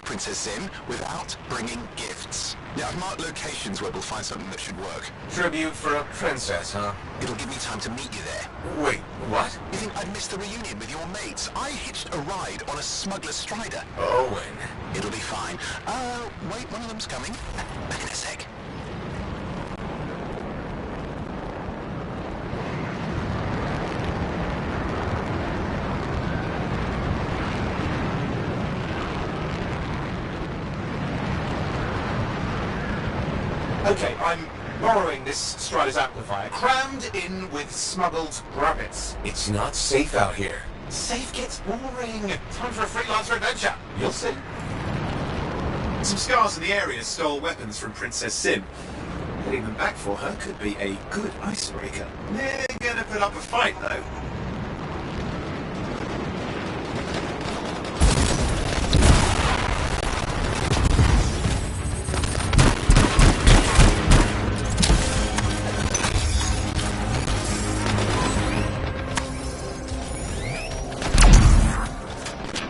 Princess Zim without bringing gifts. Now, I've marked locations where we'll find something that should work. Tribute for a princess, huh? It'll give me time to meet you there. Wait, what? You think I'd missed the reunion with your mates? I hitched a ride on a smuggler's strider. Owen. It'll be fine. Wait, one of them's coming. Back in a sec. Okay, I'm borrowing this Strider's amplifier, crammed in with smuggled rabbits. It's not safe out here. Safe gets boring. Time for a freelancer adventure. You'll see. Some scars in the area stole weapons from Princess Sim. Getting them back for her could be a good icebreaker. They're gonna put up a fight, though.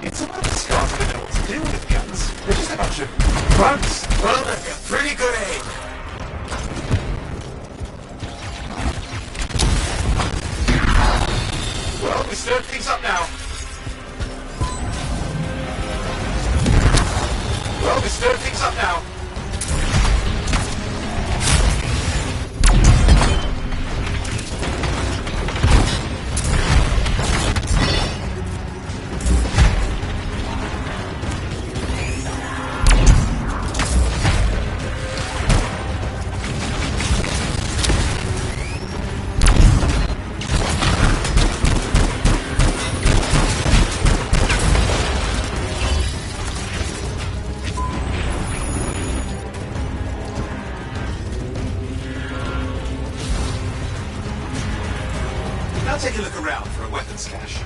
It's about the scars that don't know what to do with guns. They're just a bunch of bugs. Well, they've got pretty good aim. Well, we stirred things up now. Well, we stirred things up now. Now take a look around for a weapons cache.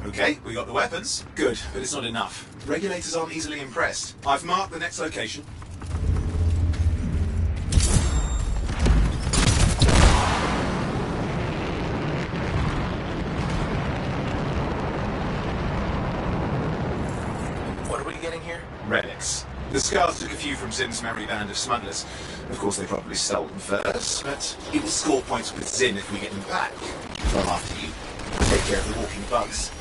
Okay, we got the weapons. Good, but it's not enough. Regulators aren't easily impressed. I've marked the next location. What are we getting here? Relics. The scars took a few from Zim's merry band of smugglers. Of course, they probably stole them first, but it will score points with Zim if we get them back. Well, after you take care of the walking bugs.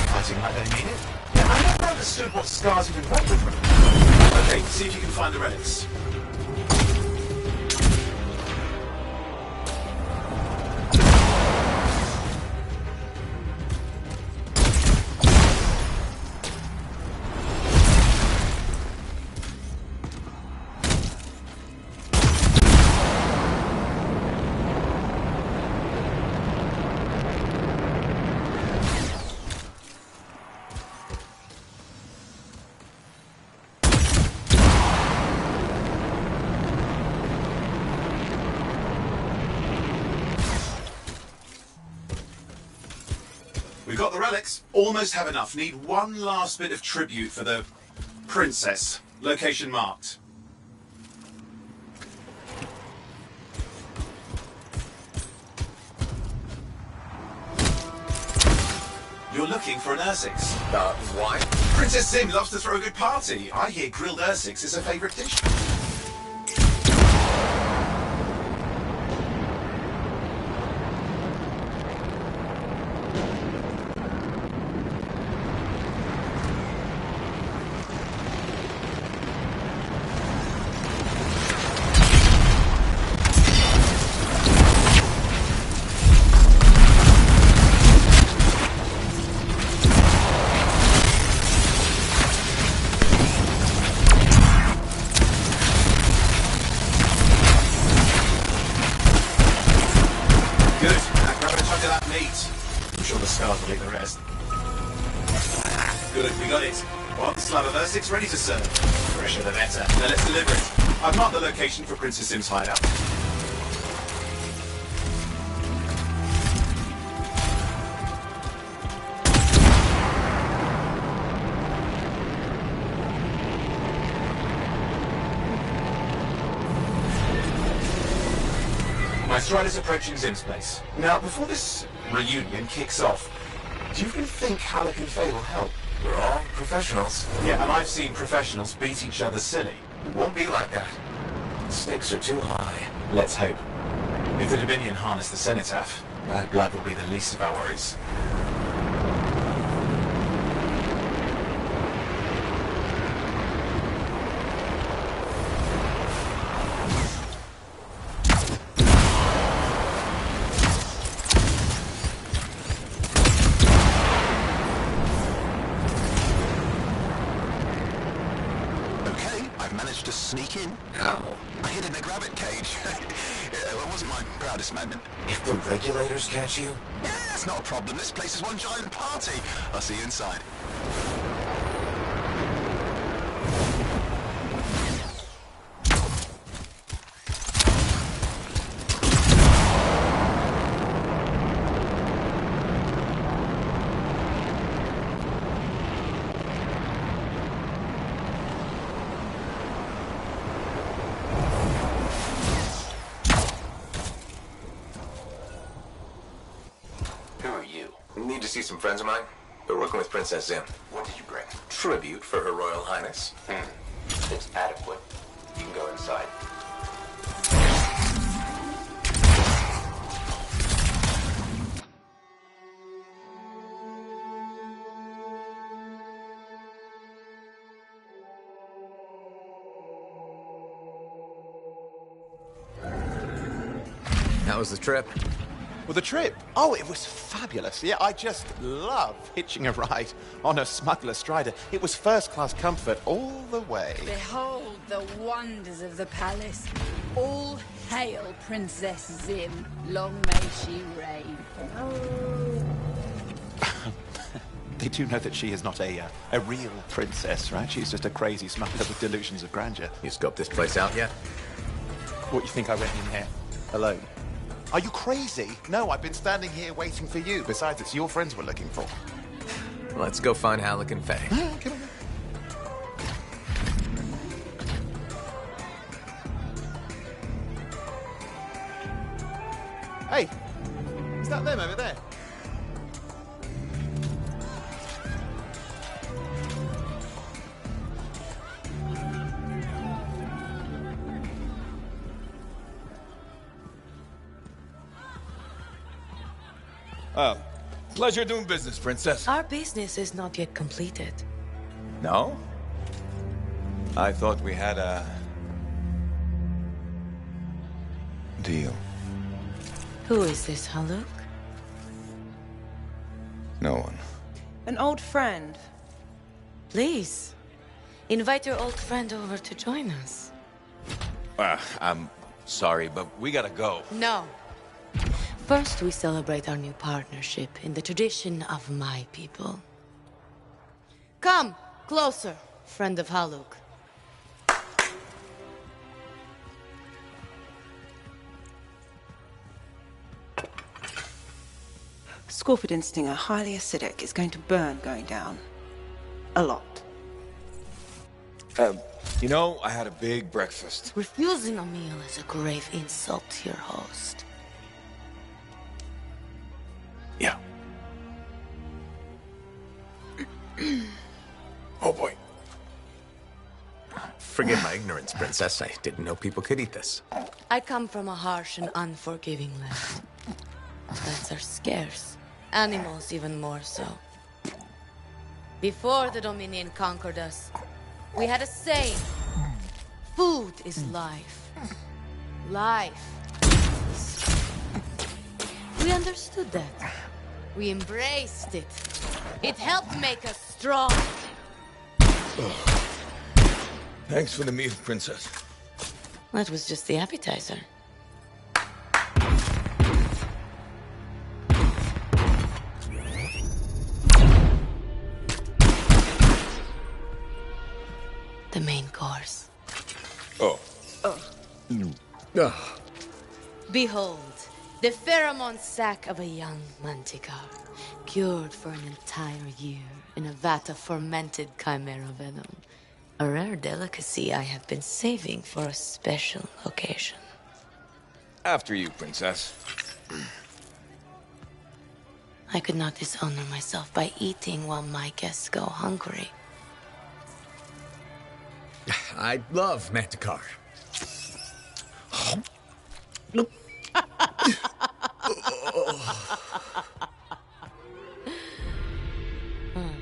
Fighting like they mean it. Yeah, I never understood what scars even got with them. Okay, see if you can find the relics. We got the relics. Almost have enough. Need one last bit of tribute for the princess. Location marked. You're looking for an Ursix. Why? Princess Sim loves to throw a good party. I hear grilled Ursix is her favourite dish. I'm sure the scars will take the rest. Good, we got it. One slab of Ursix ready to serve. Fresher the better. Now let's deliver it. I've marked the location for Princess Sim's hideout. Strider's approaching Zim's place. Now, before this reunion kicks off, do you really think Halleck and Faye will help? We're all professionals. Yeah, and I've seen professionals beat each other silly. It won't be like that. The stakes are too high. Let's hope. If the Dominion harness the Cenotaph, bad blood will be the least of our worries. To sneak in. How? I hid in a grabbit cage. It wasn't my proudest moment. If the regulators catch you? Yeah, it's not a problem. This place is one giant party. I'll see you inside. Need to see some friends of mine. They're working with Princess Zim. What did you bring? Tribute for Her Royal Highness. It's adequate. You can go inside. How was the trip? Well, the trip? Oh, it was fabulous. Yeah, I just love hitching a ride on a smuggler strider. It was first-class comfort all the way. Behold the wonders of the palace. All hail Princess Zim. Long may she reign. They do know that she is not a real princess, right? She's just a crazy smuggler with delusions of grandeur. You scoped this place out yet? What, you think I went in here alone? Are you crazy? No, I've been standing here waiting for you. Besides, it's your friends we're looking for. Let's go find Halleck and Faye. Come on. Hey, is that them over there? Oh, pleasure doing business, Princess. Our business is not yet completed. No? I thought we had a... deal. Who is this, Haluk? No one. An old friend. Please, invite your old friend over to join us. I'm sorry, but we gotta go. No. First, we celebrate our new partnership in the tradition of my people. Come, closer, friend of Haluk. Scorpid Instinger, highly acidic. It's going to burn going down. A lot. You know, I had a big breakfast. Refusing a meal is a grave insult to your host. Yeah. Oh boy. Forgive my ignorance, Princess. I didn't know people could eat this. I come from a harsh and unforgiving land. Plants are scarce. Animals even more so. Before the Dominion conquered us, we had a saying. Food is life. Life is strength. We understood that. We embraced it. It helped make us strong. Thanks for the meal, Princess. That was just the appetizer. The main course. Oh. Behold, the pheromone sac of a young manticore, cured for an entire year in a vat of fermented chimera venom. A rare delicacy I have been saving for a special occasion. After you, Princess. I could not dishonor myself by eating while my guests go hungry. I love Manticar.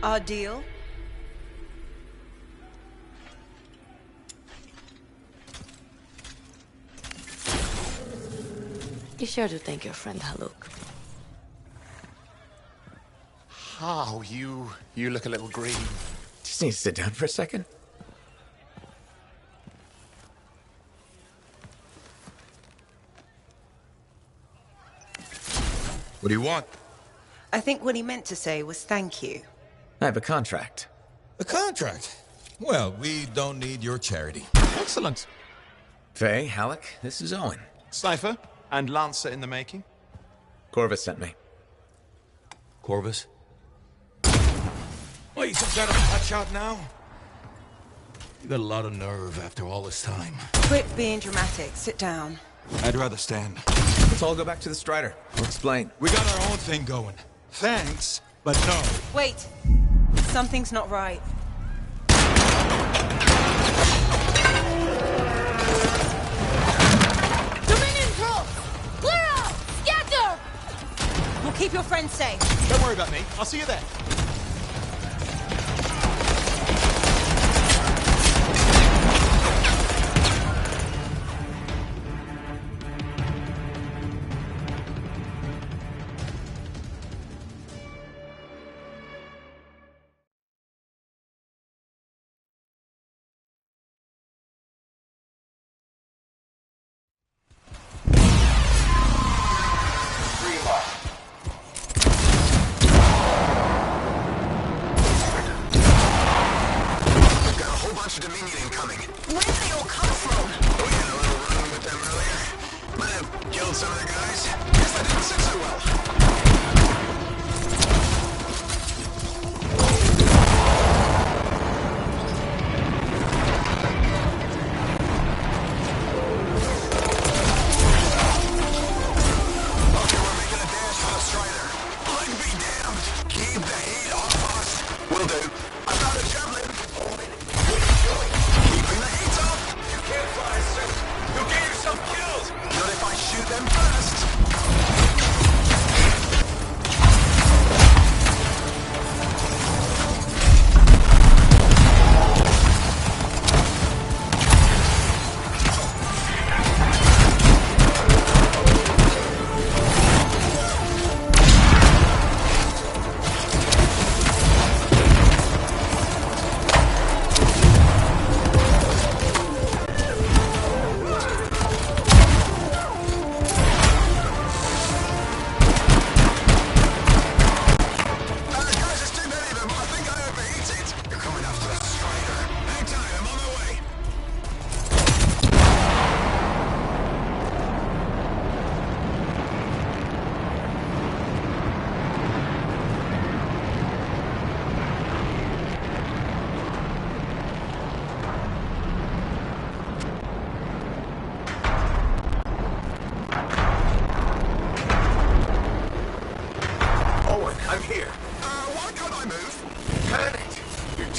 Our deal? Be sure to thank your friend Haluk. Oh, you look a little green. Just need to sit down for a second. What do you want? I think what he meant to say was thank you. I have a contract. A contract? Well, we don't need your charity. Excellent. Faye, Halleck, this is Owen. Sniper and Lancer in the making. Corvus sent me. Corvus? What, you some kind of hotshot now? You got a lot of nerve after all this time. Quit being dramatic. Sit down. I'd rather stand. Let's all go back to the Strider. I'll explain. We got our own thing going. Thanks, but no. Wait. Something's not right. Dominion troops! Clear out! Scatter! We'll keep your friends safe. Don't worry about me. I'll see you there.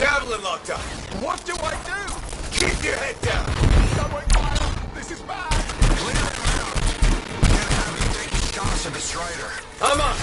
javelin locked up. What do I do? Keep your head down. Covering fire. This is bad. Clear him out. Get him and take shots at the Strider. I'm on.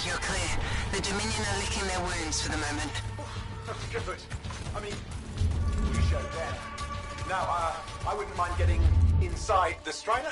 you're clear. The Dominion are licking their wounds for the moment. Good. I mean, you showed there. Now, I wouldn't mind getting inside the Strider.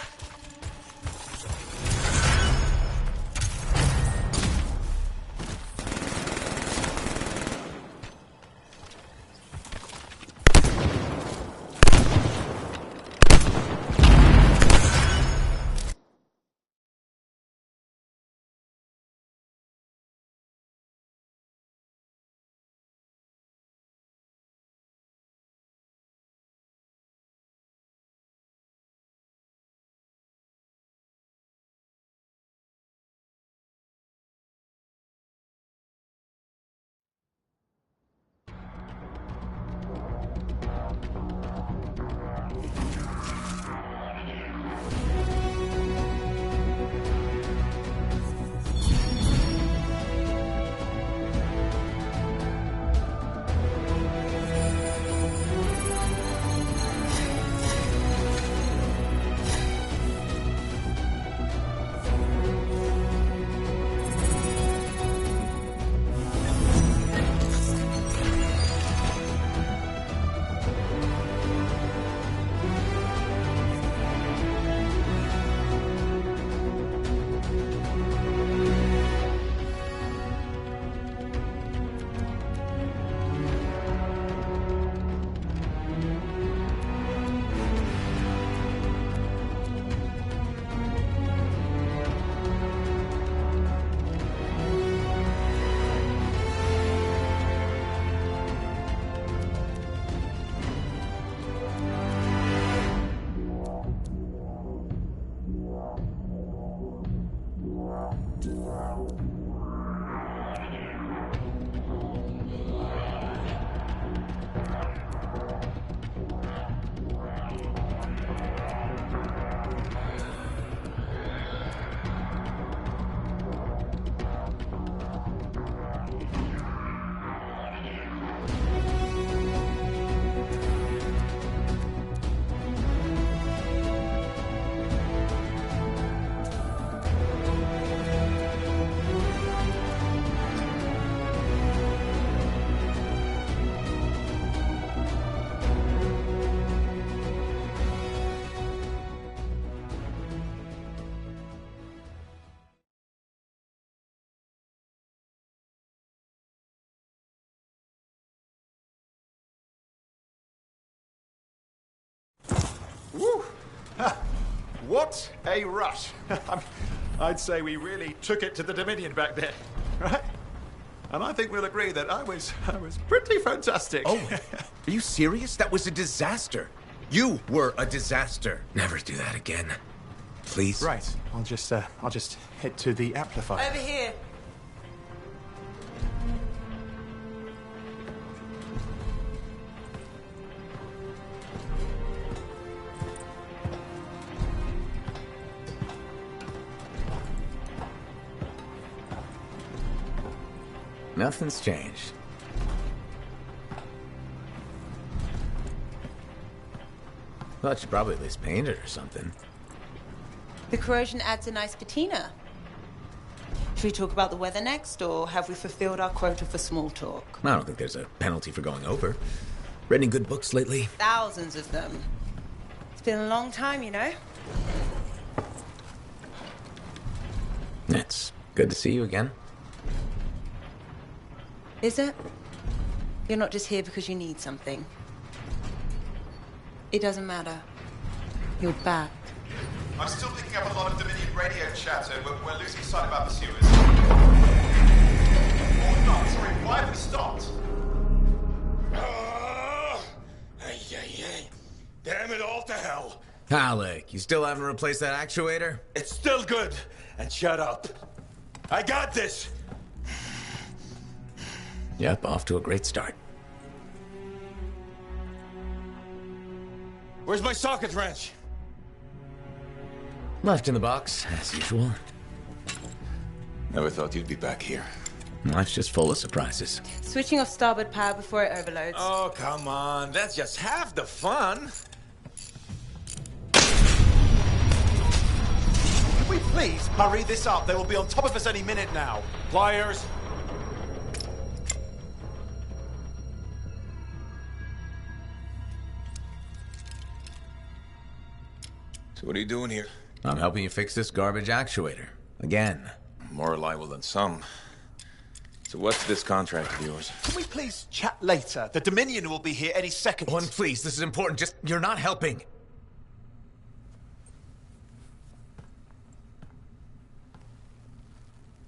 Woo! What a rush. I'd say we really took it to the Dominion back there, right? And I think we'll agree that I was pretty fantastic. Oh, are you serious? That was a disaster. You were a disaster. Never do that again. Please. Right. I'll just head to the amplifier. Over here. Nothing's changed. Thought you'd probably at least paint it or something. The corrosion adds a nice patina. Should we talk about the weather next, or have we fulfilled our quota for small talk? I don't think there's a penalty for going over. Read any good books lately? Thousands of them. It's been a long time, you know? It's good to see you again. Is it? You're not just here because you need something. It doesn't matter. You're back. I'm still picking up a lot of Dominion radio chatter, but we're losing sight about the sewers. Oh, no, sorry, why have we stopped? Damn it all to hell. Alec, you still haven't replaced that actuator? It's still good. And shut up. I got this. Yep, off to a great start. Where's my socket wrench? Left in the box, as usual. Never thought you'd be back here. Life's just full of surprises. Switching off starboard power before it overloads. Oh, come on. That's just half the fun. Did we we please hurry this up? They will be on top of us any minute now. Pliers. So what are you doing here? I'm helping you fix this garbage actuator. Again. More reliable than some. So what's this contract of yours? Can we please chat later? The Dominion will be here any second. One, please, this is important. Just, you're not helping.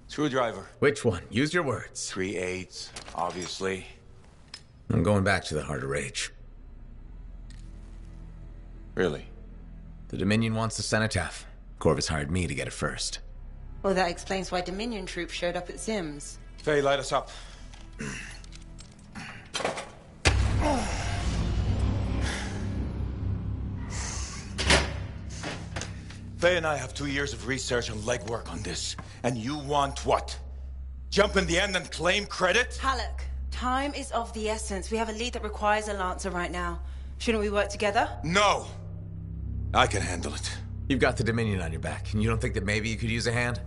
Screwdriver. Which one? Use your words. 3/8, obviously. I'm going back to the Heart of Rage. Really? The Dominion wants the cenotaph. Corvus hired me to get it first. Well, that explains why Dominion troops showed up at Zim's. Faye, light us up. Faye and I have 2 years of research and legwork on this. And you want what? Jump in the end and claim credit? Halleck, time is of the essence. We have a lead that requires a Lancer right now. Shouldn't we work together? No! I can handle it. You've got the Dominion on your back, and you don't think that maybe you could use a hand?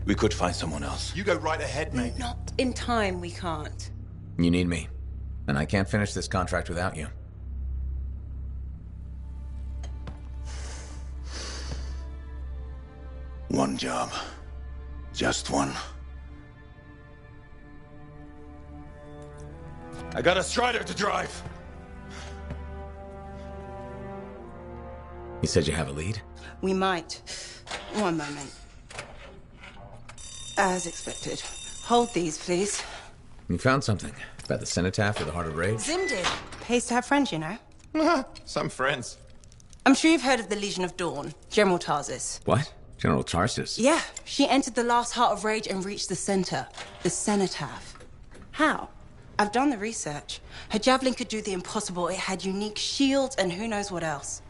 We could find someone else. You go right ahead, mate. Not in time, we can't. You need me. And I can't finish this contract without you. One job. Just one. I got a Strider to drive. You said you have a lead? We might. One moment. As expected. Hold these, please. You found something. About the cenotaph or the Heart of Rage? Zim did. Pays to have friends, you know. Some friends. I'm sure you've heard of the Legion of Dawn. General Tarsis. What? General Tarsus? Yeah. She entered the last Heart of Rage and reached the center. The cenotaph. How? I've done the research. Her javelin could do the impossible. It had unique shields and who knows what else.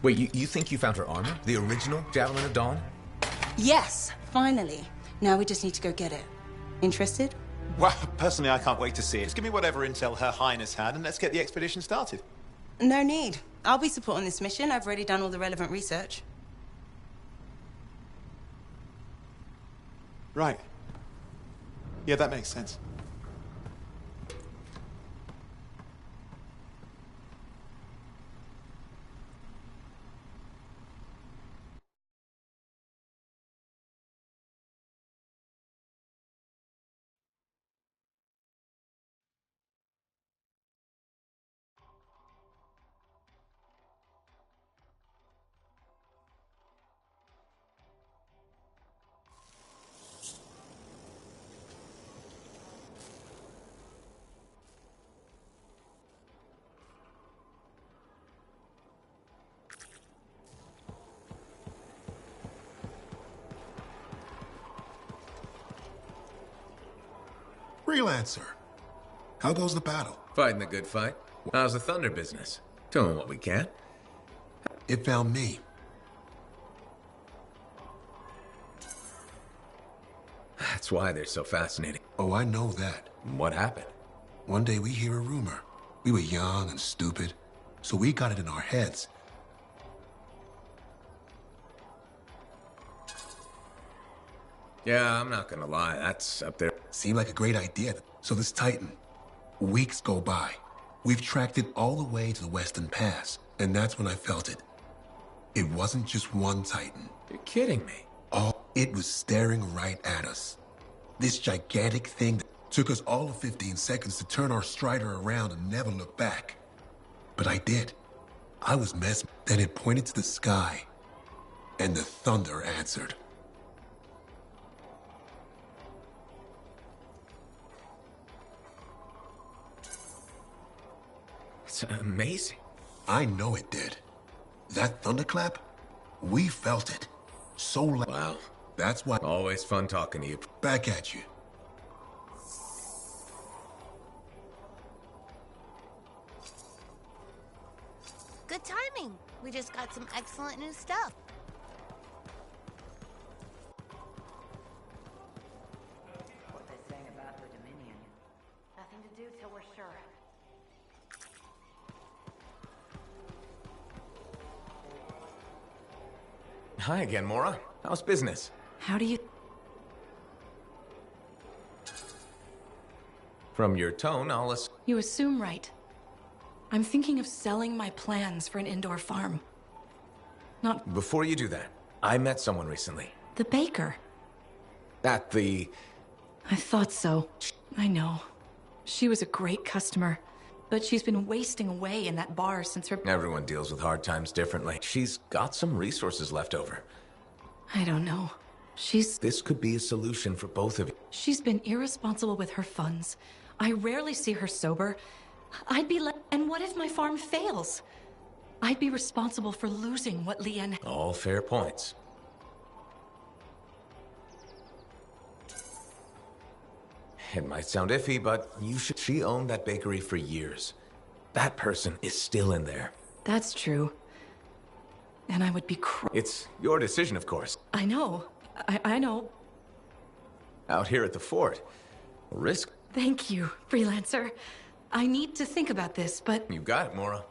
Wait, you think you found her armor? The original Javelin of Dawn? Yes, finally. Now we just need to go get it. Interested? Well, personally, I can't wait to see it. Just give me whatever intel Her Highness had, and let's get the expedition started. No need. I'll be supporting this mission. I've already done all the relevant research. Right. Yeah, that makes sense. Freelancer. How goes the battle? Fighting the good fight. How's the Thunder business? Tell them what we can. It found me. That's why they're so fascinating. Oh, I know that. What happened? One day we hear a rumor. We were young and stupid, so we got it in our heads. Yeah, I'm not gonna lie, that's up there. Seemed like a great idea. So this Titan, weeks go by. We've tracked it all the way to the Western Pass, and that's when I felt it. It wasn't just one Titan. You're kidding me. Oh, it was staring right at us. This gigantic thing that took us all of 15 seconds to turn our Strider around and never look back. But I did. I was mesmerized. Then it pointed to the sky, and the thunder answered. It's amazing. I know it did. That thunderclap, we felt it. So loud. Wow. That's why. Always fun talking to you. Back at you. Good timing. We just got some excellent new stuff. What they're saying about the Dominion. Nothing to do till we're sure. Hi again, Mora. How's business? How do you... From your tone, You assume right. I'm thinking of selling my plans for an indoor farm. Not... Before you do that, I met someone recently. The baker. At the... I thought so. I know. She was a great customer. But she's been wasting away in that bar since her... Everyone deals with hard times differently. She's got some resources left over. I don't know. This could be a solution for both of you. She's been irresponsible with her funds. I rarely see her sober. And what if my farm fails? I'd be responsible for losing what Leanne... All fair points. It might sound iffy, but she owned that bakery for years. That person is still in there. That's true. And I would be It's your decision, of course. I know. I know. Out here at the fort. Risk. Thank you, freelancer. I need to think about this, but... You got it, Mora.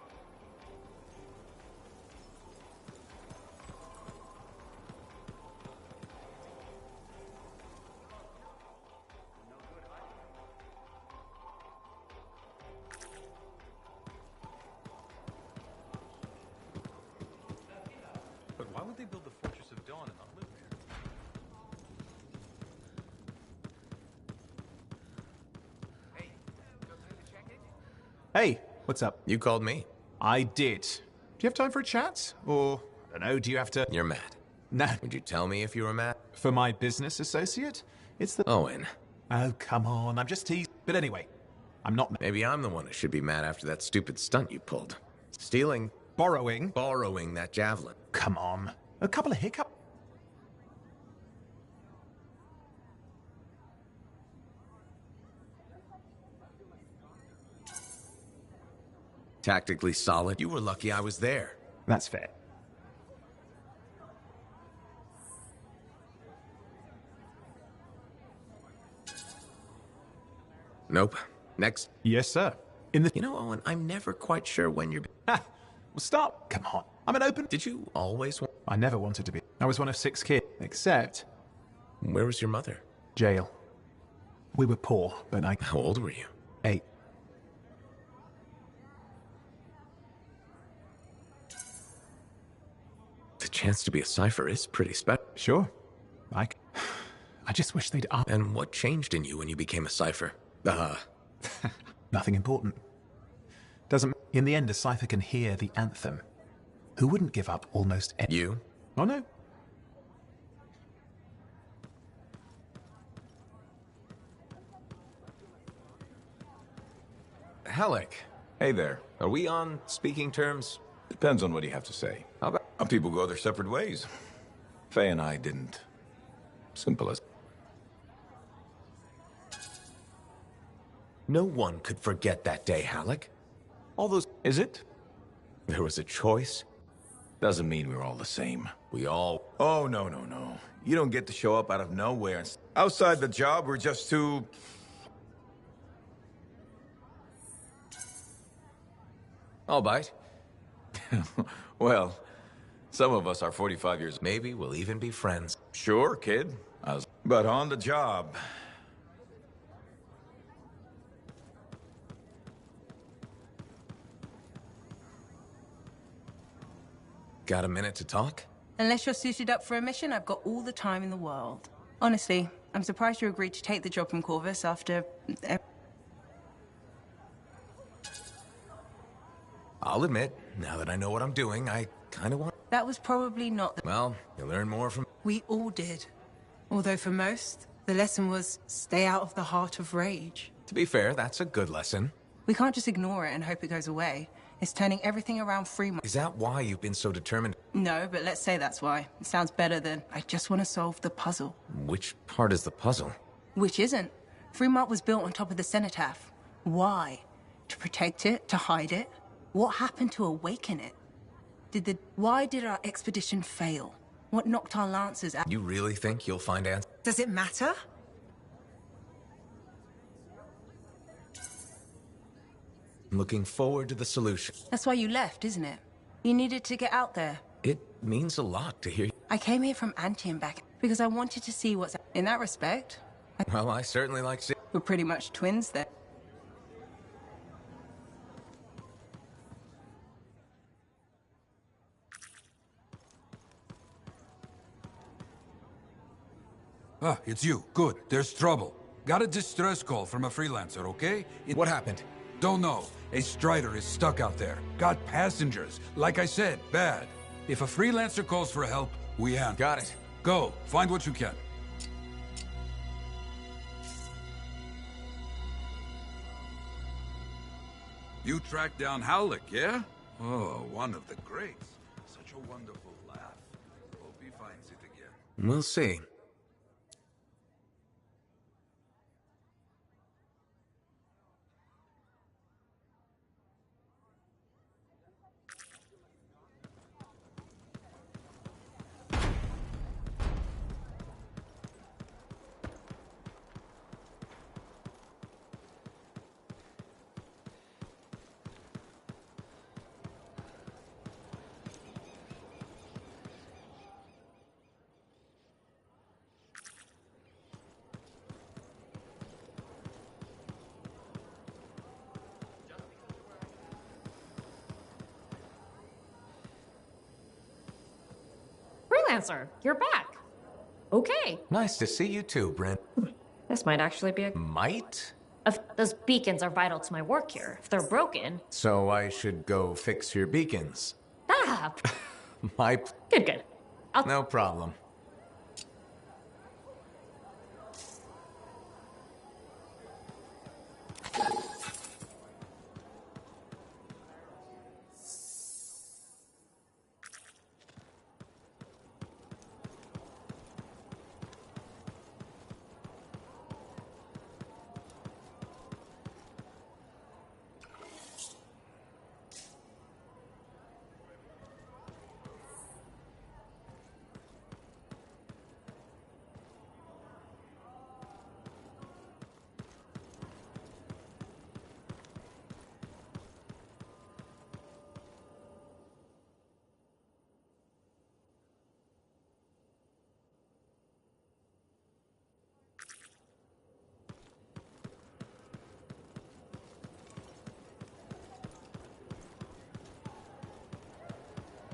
But why would they build the Fortress of Dawn and not live there? Hey, what's up? You called me. I did. Do you have time for a chat? Or, I don't know, do you have to... You're mad. No. Would you tell me if you were mad? For my business associate? It's the... Owen. Oh, come on, I'm just teasing. But anyway, I'm not mad. Maybe I'm the one who should be mad after that stupid stunt you pulled. Stealing. Borrowing that javelin. Come on. A couple of hiccups. Tactically solid. You were lucky I was there. That's fair. Nope. Next. Yes, sir. You know, Owen, I'm never quite sure when you're... Well, stop. Come on. I'm an open... Did you always want... I never wanted to be. I was one of 6 kids. Except... Where was your mother? Jail. We were poor, but I... How old were you? 8. The chance to be a cipher is pretty special. Sure. I just wish they'd... And what changed in you when you became a cipher? Nothing important. Doesn't... In the end, a cipher can hear the anthem. Who wouldn't give up almost any... You? Oh, no. Halleck. Hey there. Are we on speaking terms? Depends on what you have to say. How about... Some people go their separate ways. Faye and I didn't. Simple as... No one could forget that day, Halleck. All those... Is it? There was a choice. Doesn't mean we're all the same. We all... Oh, no. You don't get to show up out of nowhere and... Outside the job, we're just too... I'll bite. Well, some of us are 45 years... Maybe we'll even be friends. Sure, kid. But on the job... Got a minute to talk? Unless you're suited up for a mission, I've got all the time in the world. Honestly, I'm surprised you agreed to take the job from Corvus after... I'll admit, now that I know what I'm doing, I kind of want... That was probably not the... Well, you learn more from... We all did. Although for most, the lesson was stay out of the heart of rage. To be fair, that's a good lesson. We can't just ignore it and hope it goes away. It's turning everything around Fremont. Is that why you've been so determined? No, but let's say that's why. It sounds better than, I just want to solve the puzzle. Which part is the puzzle? Which isn't. Fremont was built on top of the cenotaph. Why? To protect it? To hide it? What happened to awaken it? Why did our expedition fail? What knocked our lancers out? You really think you'll find answers? Does it matter? I'm looking forward to the solution. That's why you left, isn't it? You needed to get out there. It means a lot to hear you. I came here from Antium back because I wanted to see what's... In that respect, Well, I certainly like seeing... we're pretty much twins there. Ah, it's you. Good. There's trouble. Got a distress call from a freelancer, okay? What happened? Don't know. A Strider is stuck out there. Got passengers. Like I said, bad. If a freelancer calls for help, we answer. Got it. Go. Find what you can. You tracked down Howlick, yeah? Oh, one of the greats. Such a wonderful laugh. Hope he finds it again. We'll see. Freelancer, you're back. Okay. Nice to see you too, Brent. This might actually be a... Might? Those beacons are vital to my work here. If they're broken... So I should go fix your beacons. Ah! My... Good. No problem.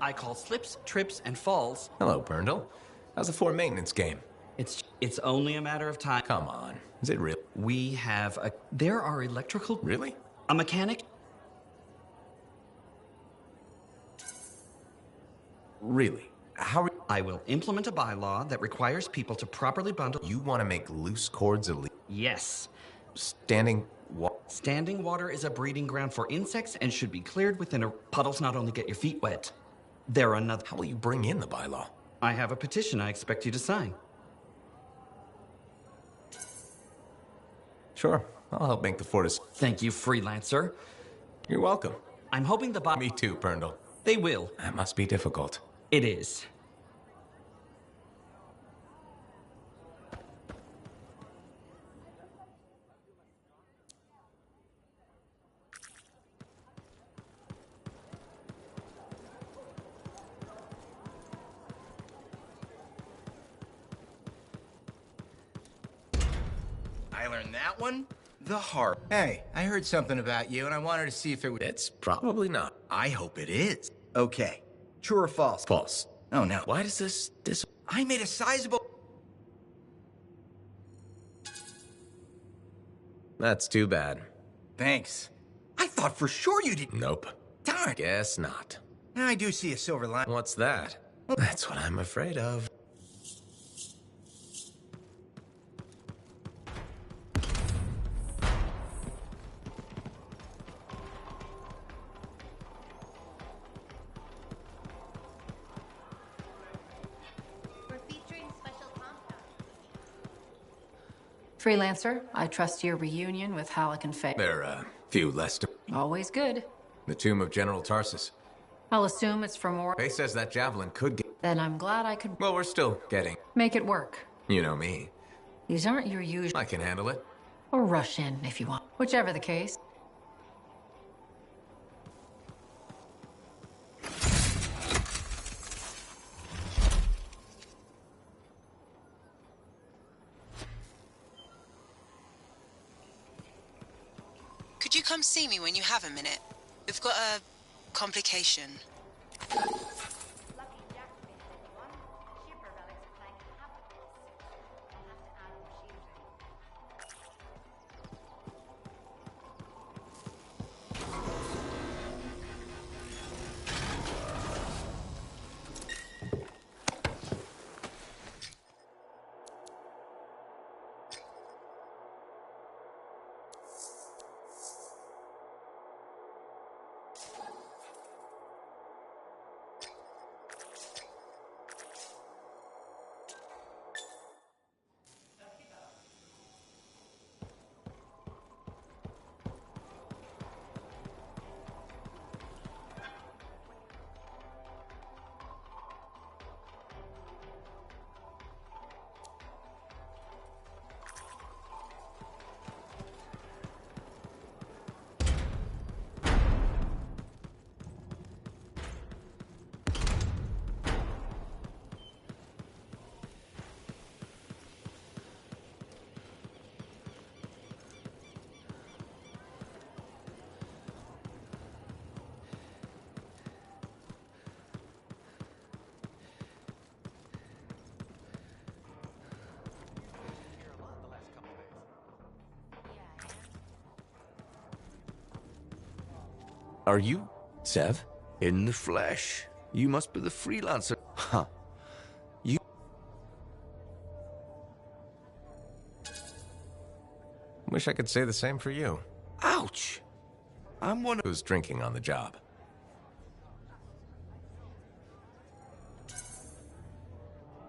I call slips, trips, and falls. Hello, Berndl. How's the Fort maintenance game? It's only a matter of time. Come on. Is it real? We have there are electrical... Really? A mechanic? Really? How... I will implement a bylaw that requires people to properly bundle... You want to make loose cords illegal? Yes. Standing water is a breeding ground for insects and should be cleared within a... Puddles not only get your feet wet, they're another... How will you bring in the bylaw? I have a petition I expect you to sign. Sure. I'll help make the fort as... Thank you, freelancer. You're welcome. I'm hoping the... Me too, Berndl. They will. That must be difficult. It is. I learned that one the hard. Hey, I heard something about you, and I wanted to see if it was... It's probably not. I hope it is. Okay. True or false? False. Oh, no. Why does this... I made a sizable... That's too bad. Thanks. I thought for sure you did... Nope. Darn. Guess not. I do see a silver line. What's that? That's what I'm afraid of. Freelancer, I trust your reunion with Halleck and Faye. There are a few less to... Always good. The tomb of General Tarsus. I'll assume it's for more. Faye says that javelin could get... Then I'm glad I could... Well, we're still getting... Make it work. You know me. These aren't your usual... I can handle it. Or rush in, if you want. Whichever the case. Could you come see me when you have a minute? We've got a complication. Are you Sev? In the flesh. You must be the freelancer. Huh. You... Wish I could say the same for you. Ouch! I'm one of... Who's drinking on the job.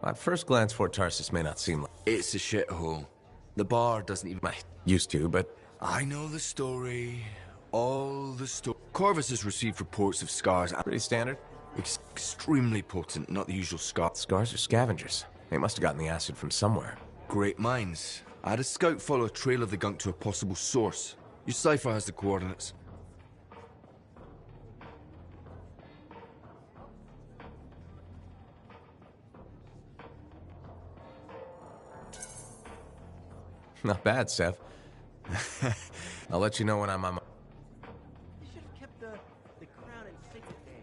At first glance, Fort Tarsus may not seem like... It's a shithole. The bar doesn't even... I used to, but... I know the story. All the story. Corvus has received reports of scars. Pretty standard? Extremely potent, not the usual scar. Scars are scavengers. They must have gotten the acid from somewhere. Great minds. I had a scout follow a trail of the gunk to a possible source. Your cipher has the coordinates. Not bad, Sev. I'll let you know when I'm on my... You should have kept the crown and signet there.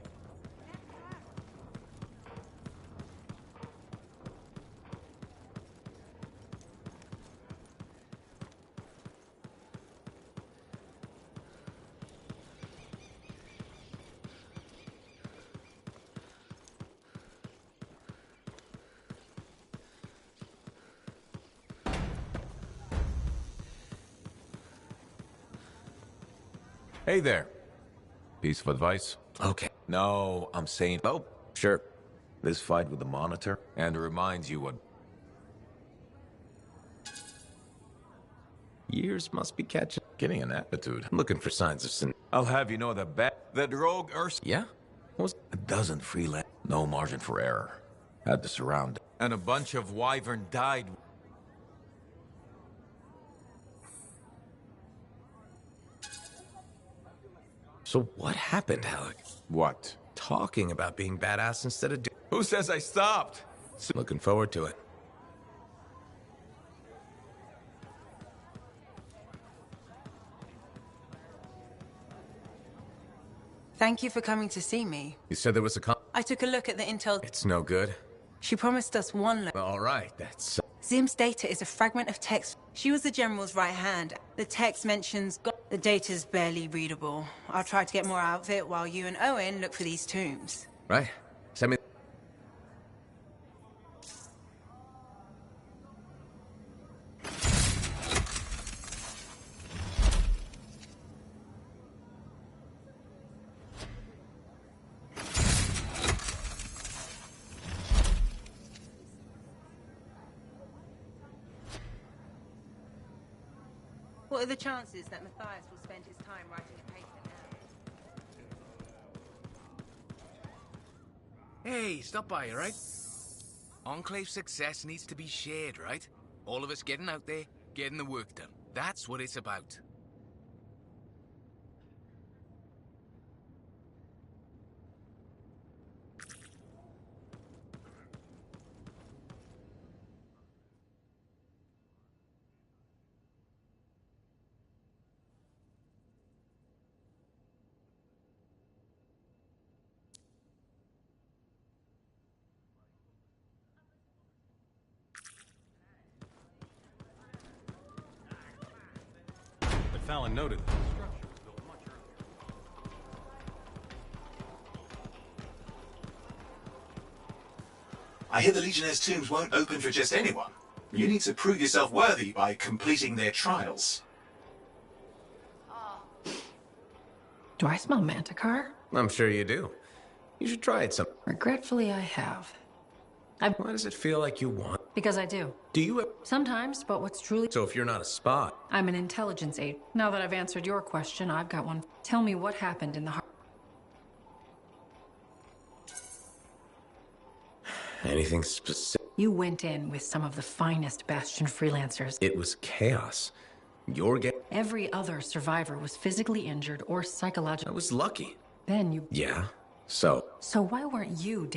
Hey there. Piece of advice? Okay. No, I'm saying... Oh, sure. This fight with the Monitor, And it reminds you what... Years must be catching... Getting an attitude. I'm looking for signs of sin... I'll have you know that rogue Urs... Yeah? What was... A dozen freelance, no margin for error. Had to surround it. And a bunch of wyvern died. So what happened, Alec? What? Talking about being badass instead of Who says I stopped? Looking forward to it. Thank you for coming to see me. You said there was a I took a look at the intel. It's no good. She promised us one All right, that's... Zim's data is a fragment of text. She was the general's right hand. The text mentions the data's barely readable. I'll try to get more out of it while you and Owen look for these tombs. Right. Send me... What are the chances that Matthias will spend his time writing a paper now? Hey, stop by, right? Enclave success needs to be shared, right? All of us getting out there, getting the work done. That's what it's about. Fallon noted that the structure was built much earlier. I hear the Legionnaires' tombs won't open for just anyone. You need to prove yourself worthy by completing their trials. Do I smell Manticar? I'm sure you do. You should try it some. Regretfully, I have. Why does it feel like you want? Because I do. Do you? Sometimes, but what's truly... So if you're not a spy... I'm an intelligence aide. Now that I've answered your question, I've got one. Tell me what happened in the heart. Anything specific? You went in with some of the finest Bastion freelancers. It was chaos. You're getting... Every other survivor was physically injured or psychologically... I was lucky. Then you... Yeah, so... So why weren't you...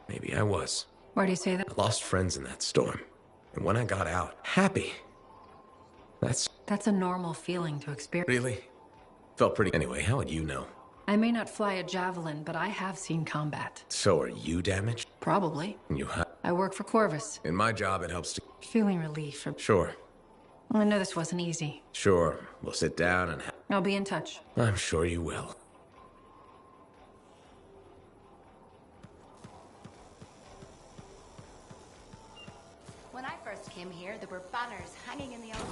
Maybe I was. Why do you say that? I lost friends in that storm. And when I got out, happy. That's a normal feeling to experience. Really? Felt pretty... Anyway, how would you know? I may not fly a javelin, but I have seen combat. So are you damaged? Probably. I work for Corvus. In my job, it helps to... Feeling relief. Sure. I know this wasn't easy. Sure. We'll sit down and... I'll be in touch. I'm sure you will. When I first came here, there were banners hanging in the old...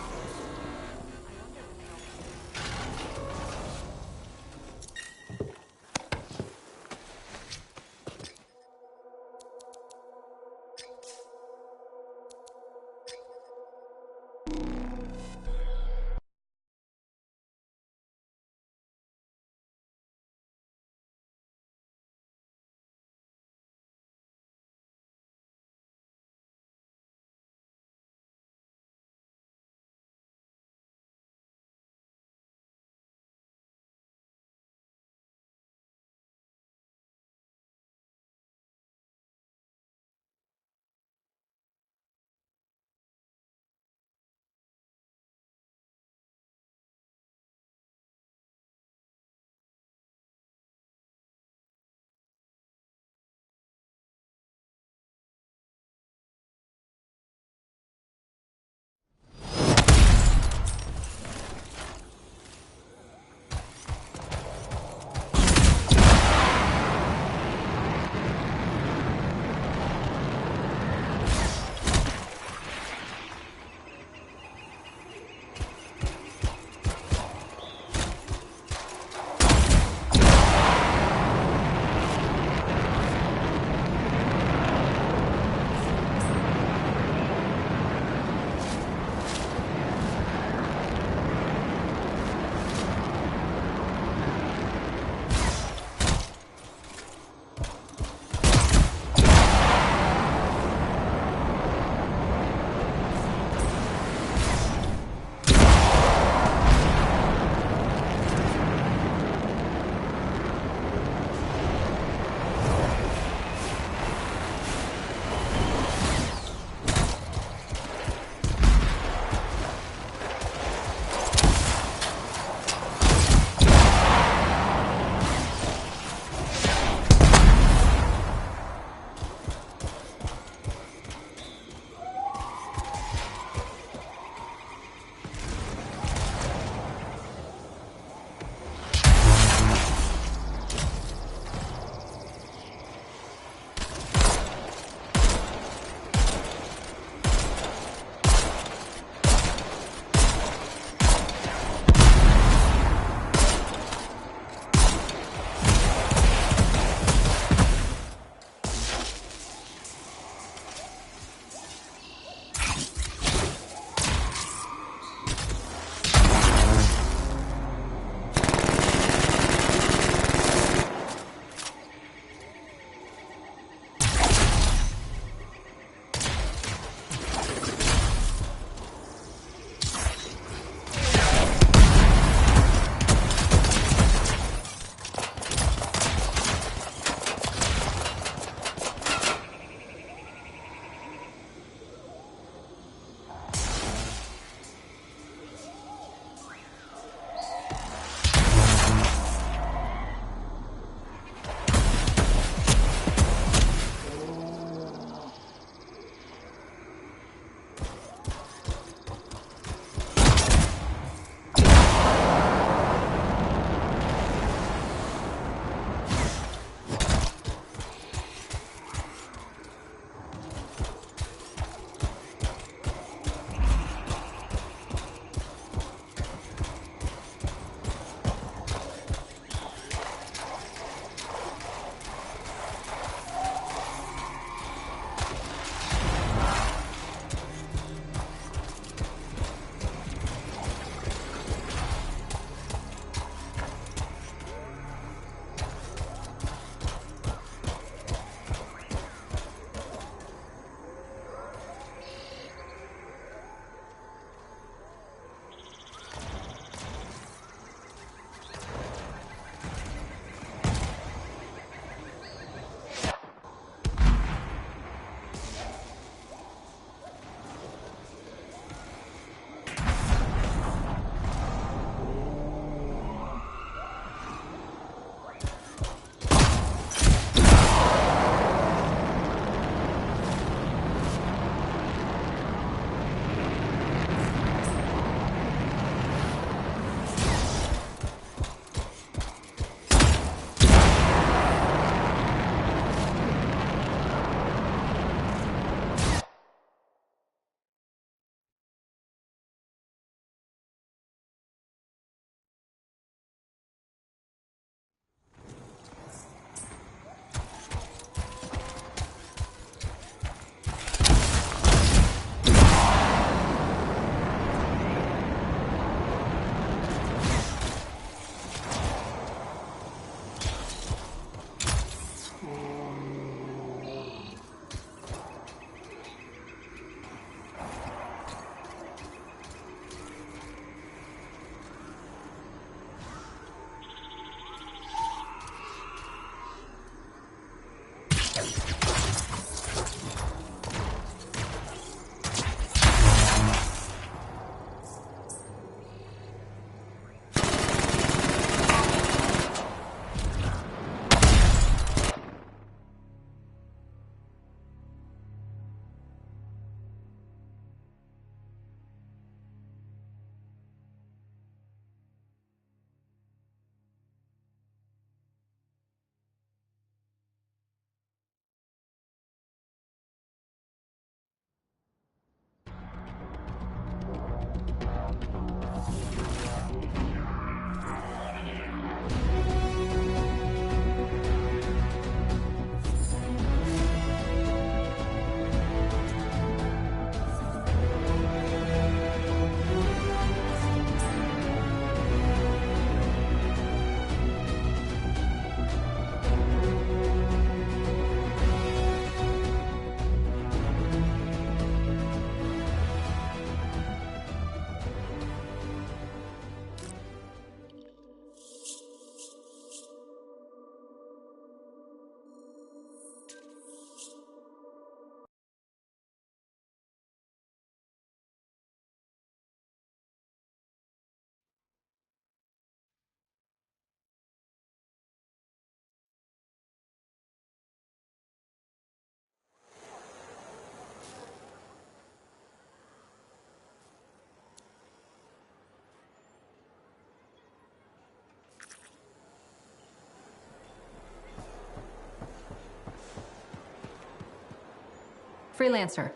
Freelancer.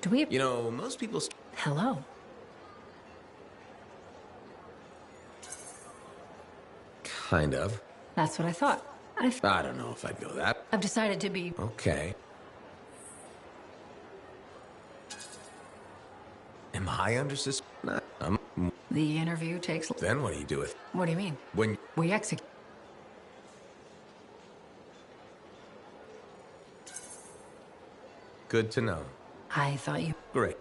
Do we... You know, most people... Hello. Kind of. That's what I thought. I don't know if I'd go that. I've decided to be... Okay. Am I under suspicion? The interview takes... Then what do you do with... What do you mean? When... We execute... Good to know. I thought you... Great.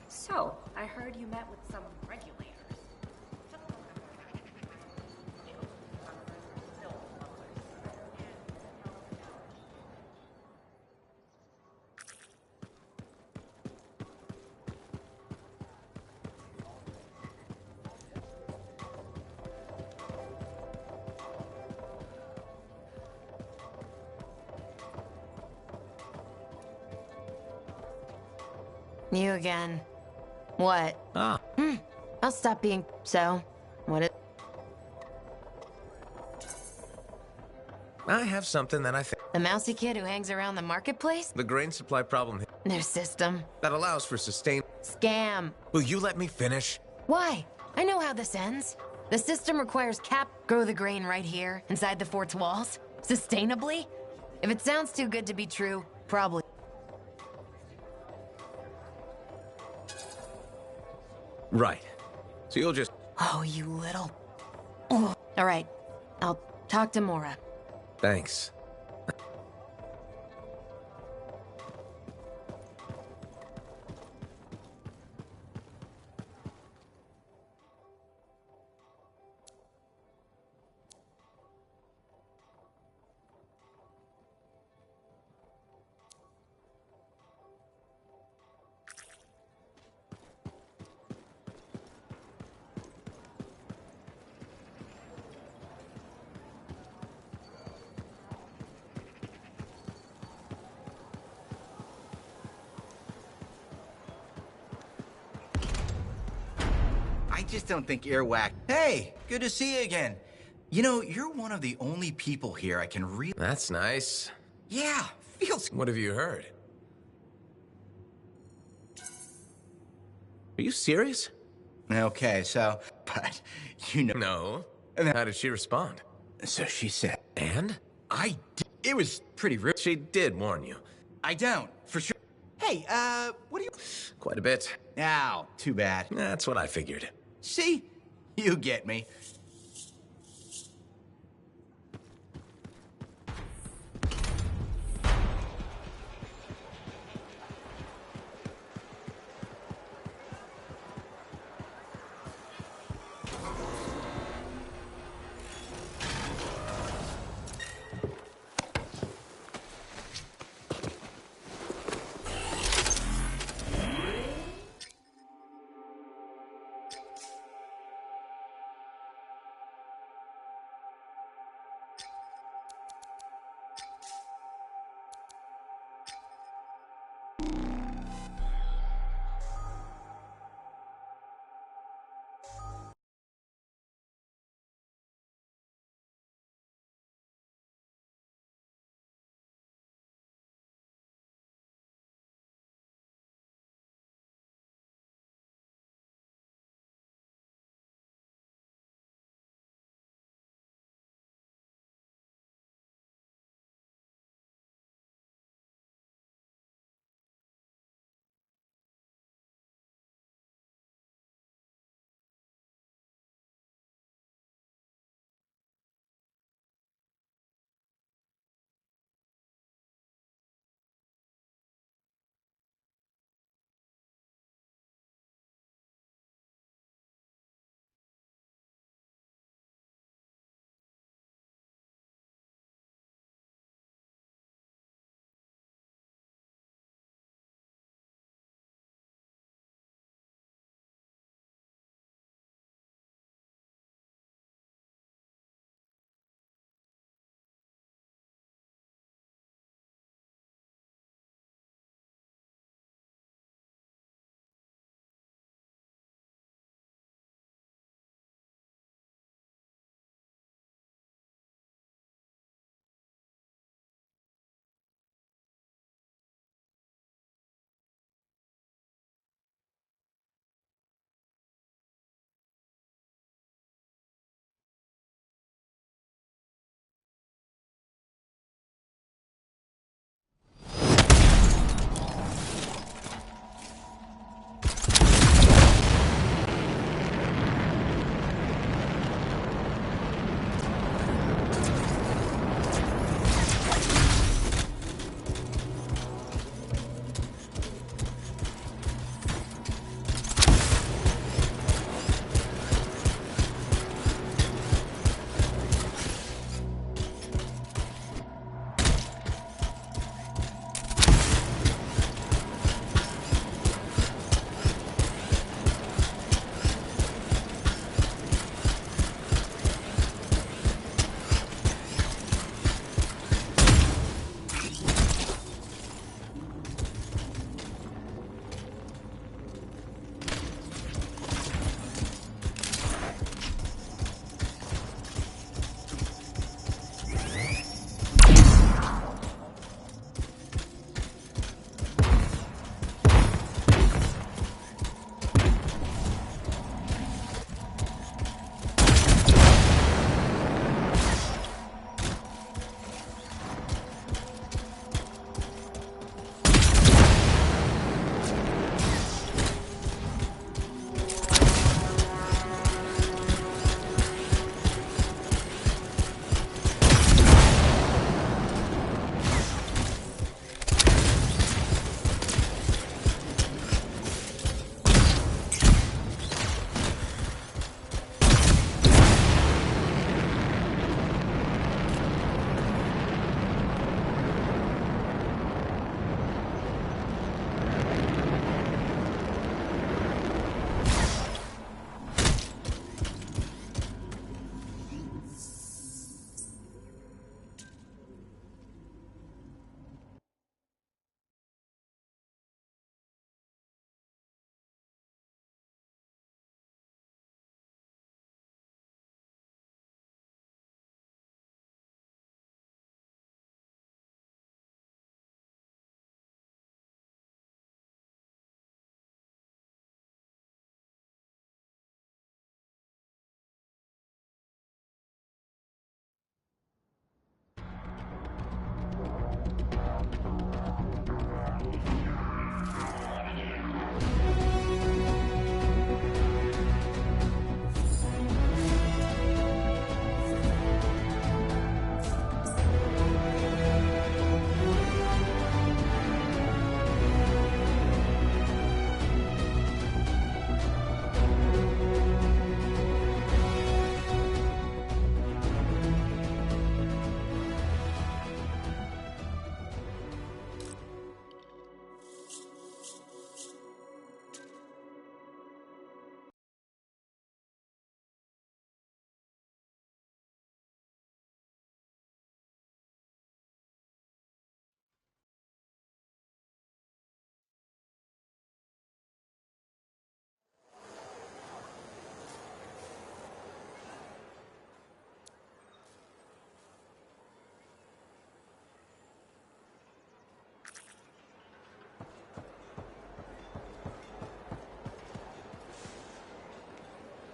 So, I heard you met with some regulators. You again. What? Ah. I'll stop being so. What it... I have something that I think... The mousy kid who hangs around the marketplace? The grain supply problem Their system. that allows for sustained... Scam. Will you let me finish? Why? I know how this ends. The system requires grow the grain right here, inside the fort's walls. Sustainably? If it sounds too good to be true, probably. Right. So you'll just... Oh, you little... Oh. All right. I'll talk to Mora. Thanks. I just don't think earwax. Hey, good to see you again. You know, you're one of the only people here I can really... That's nice. Yeah, feels... What have you heard? Are you serious? Okay, so... But, you know... No. How did she respond? So she said... And? It was pretty rude. She did warn you. I don't, for sure. Hey, what do you... Quite a bit. Ow, too bad. That's what I figured. See? You get me.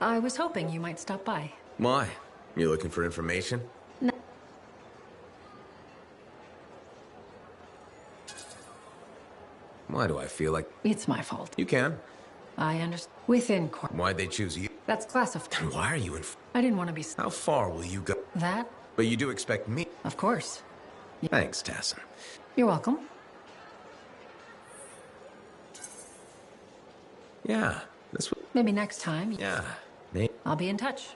I was hoping you might stop by. Why? You looking for information? No. Why do I feel like... It's my fault. You can. I understand. Within court. Why'd they choose you? That's classified. Then why are you in... I didn't want to be... How far will you go? That? But you do expect me? Of course. Thanks, Tassin. You're welcome. Yeah, this would... Maybe next time. Yeah, maybe. I'll be in touch.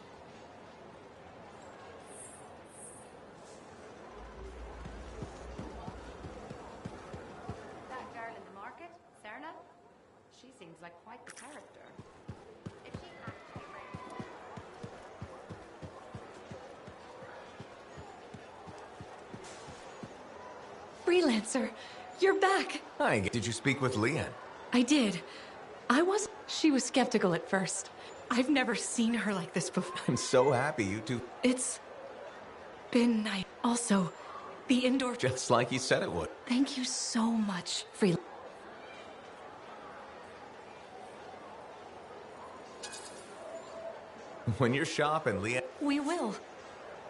That girl in the market, Serna? She seems like quite the character. If she actually Freelancer, you're back. Hi, did you speak with Leanne? I did. She was skeptical at first. I've never seen her like this before. I'm so happy you two... It's been nice. Also, the indoor... Just like you said it would. Thank you so much, Freelancer. When you're shopping, Leanne... We will.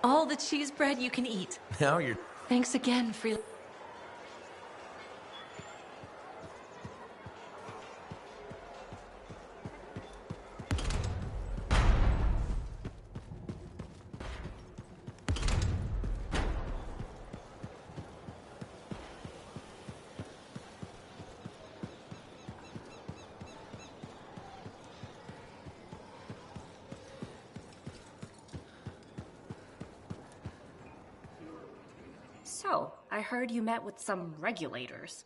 All the cheese bread you can eat. Now you're... Thanks again, Freelancer. So, I heard you met with some regulators.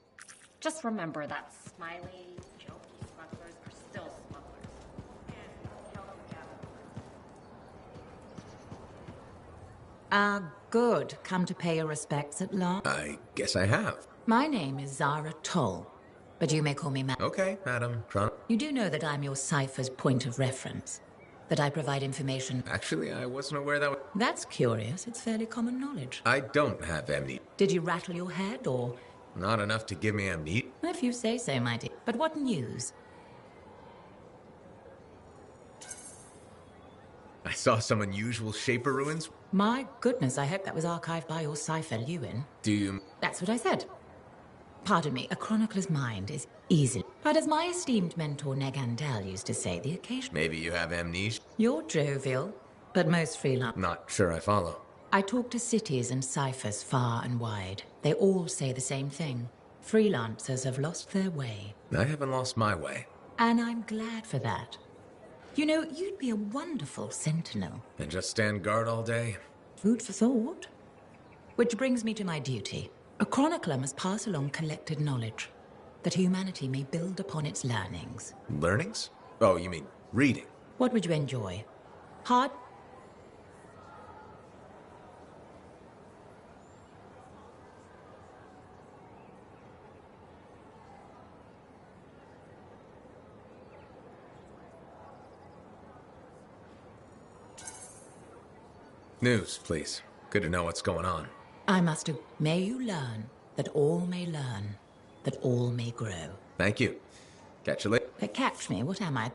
Just remember that smiley, jokey smugglers are still smugglers. And kill them Ah, good. Come to pay your respects at last? I guess I have. My name is Zara Toll, but you may call me Okay, Madam Tron. You do know that I'm your cipher's point of reference? That I provide information... Actually, I wasn't aware that was... That's curious. It's fairly common knowledge. I don't have amnesia. Did you rattle your head, or...? Not enough to give me amnesia. If you say so, my dear. But what news? I saw some unusual Shaper ruins. My goodness, I hope that was archived by your cipher, Lewin. Do you... That's what I said. Pardon me, a chronicler's mind is easy. But as my esteemed mentor Negandel used to say, the occasion... Maybe you have amnesia? You're jovial, but most freelance. Not sure I follow. I talk to cities and ciphers far and wide. They all say the same thing. Freelancers have lost their way. I haven't lost my way. And I'm glad for that. You know, you'd be a wonderful sentinel. And just stand guard all day? Food for thought. Which brings me to my duty. A chronicler must pass along collected knowledge, that humanity may build upon its learnings. Learnings? Oh, you mean reading? What would you enjoy? Hard? News, please. Good to know what's going on. I must have. May you learn, that all may learn, that all may grow. Thank you. Catch you later. Catch me, what am I?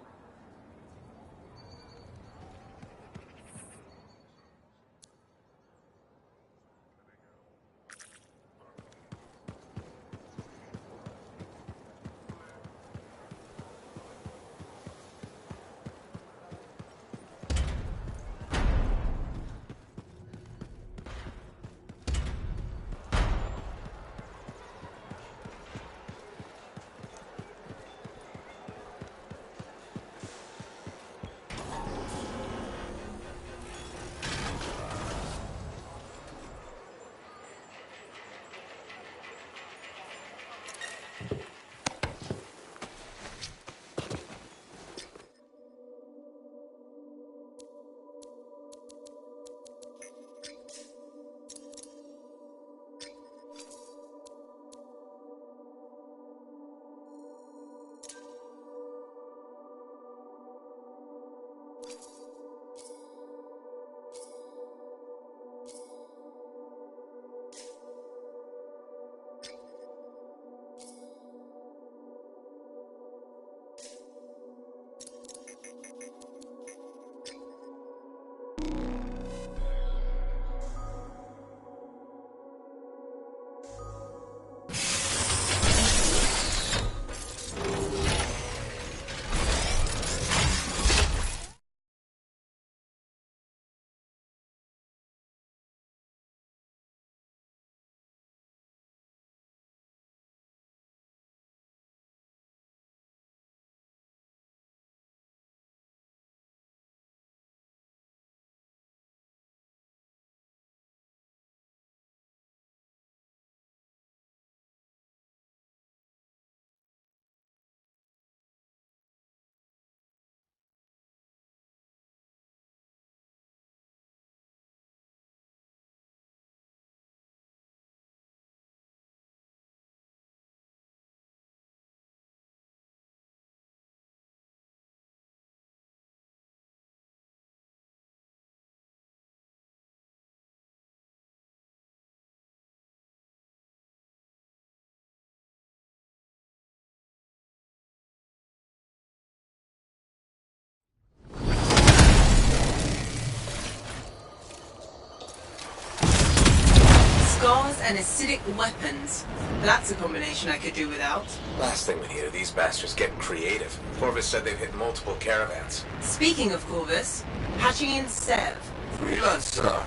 cars and acidic weapons. That's a combination I could do without. Last thing we need are these bastards getting creative. Corvus said they've hit multiple caravans. Speaking of Corvus, patching in Sev. Freelancer,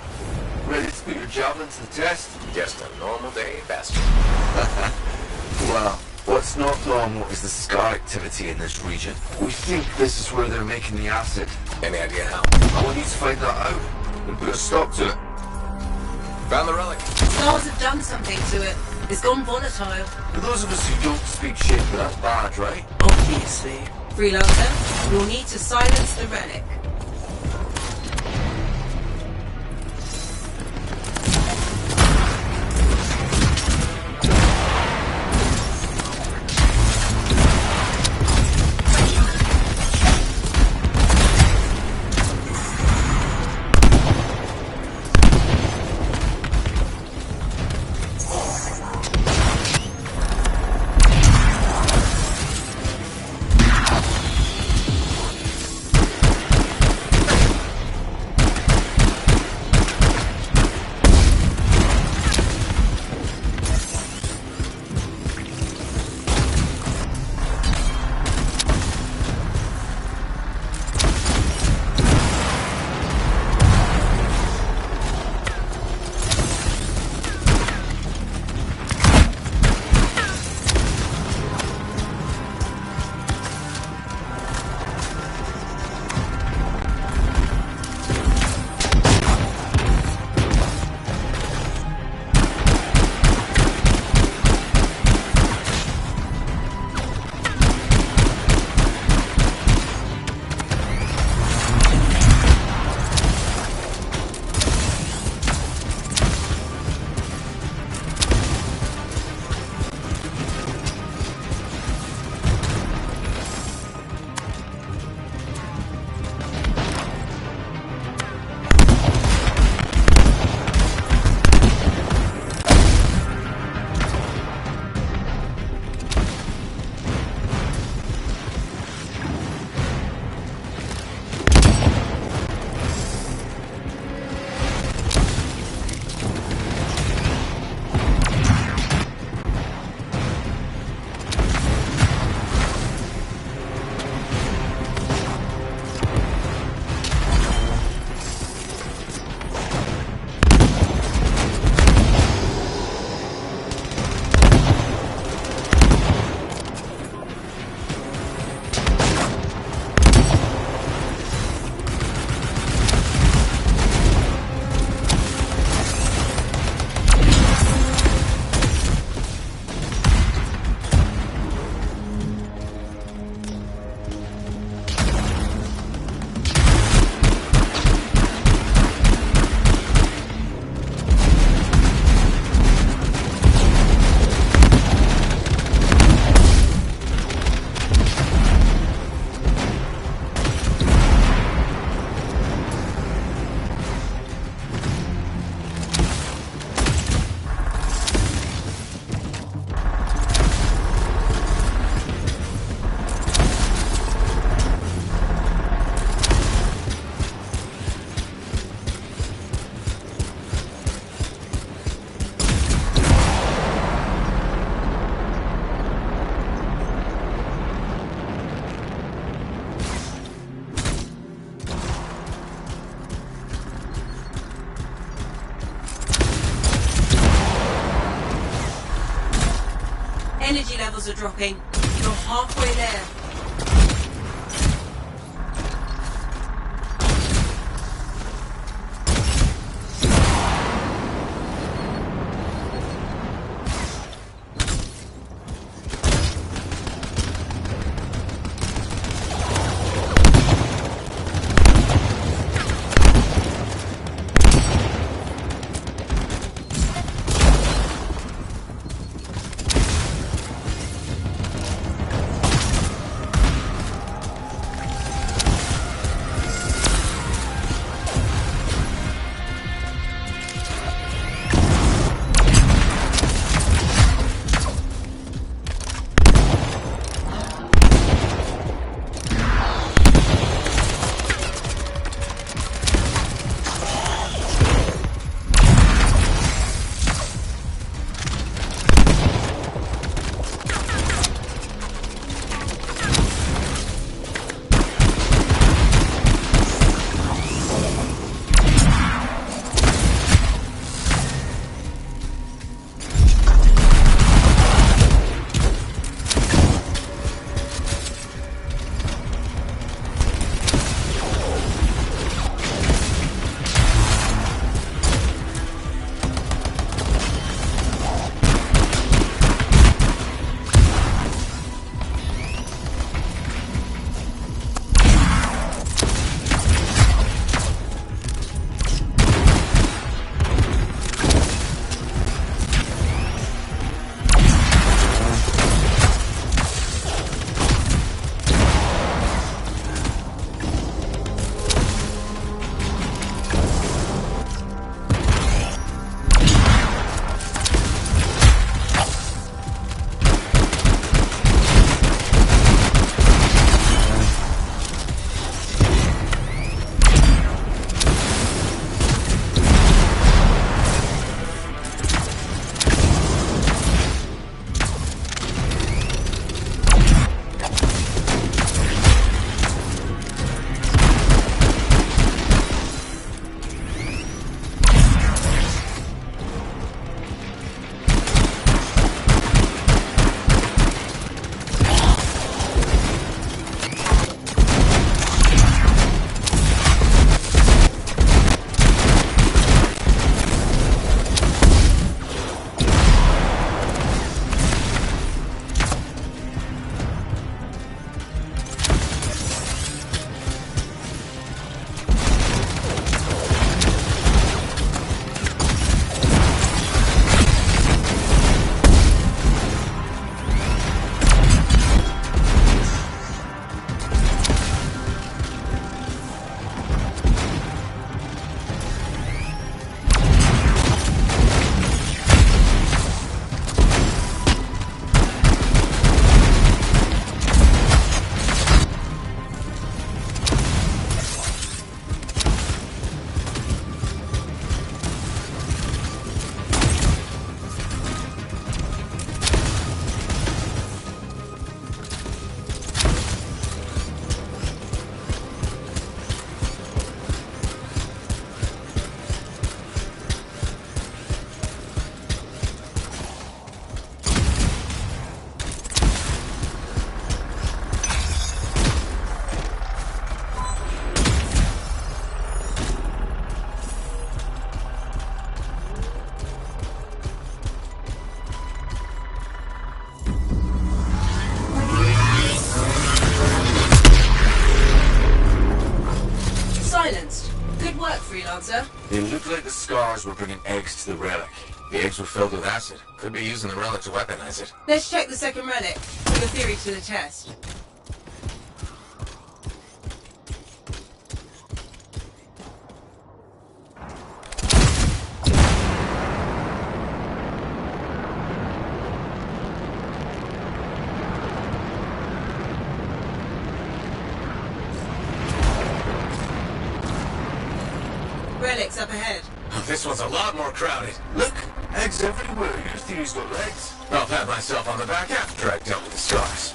ready to put your javelin to the test? Just a normal day, bastard. Well, what's not normal is the scar activity in this region. We think this is where they're making the acid. Any idea how? I want you to find that out and put a stop to it. Found the relic. Stars have done something to it. It's gone volatile. For those of us who don't speak shit, that's bad, right? Obviously. Freelancer, you'll need to silence the relic. Energy levels are dropping. You're halfway there. freelancer. It looked like the scars were bringing eggs to the relic. The eggs were filled with acid. Could be using the relic to weaponize it. Let's check the second relic. Put your theory to the test. Relic's up ahead. Oh, this one's a lot more crowded. Look, eggs everywhere. Your theory's got legs. I'll pat myself on the back after I've dealt with the scars.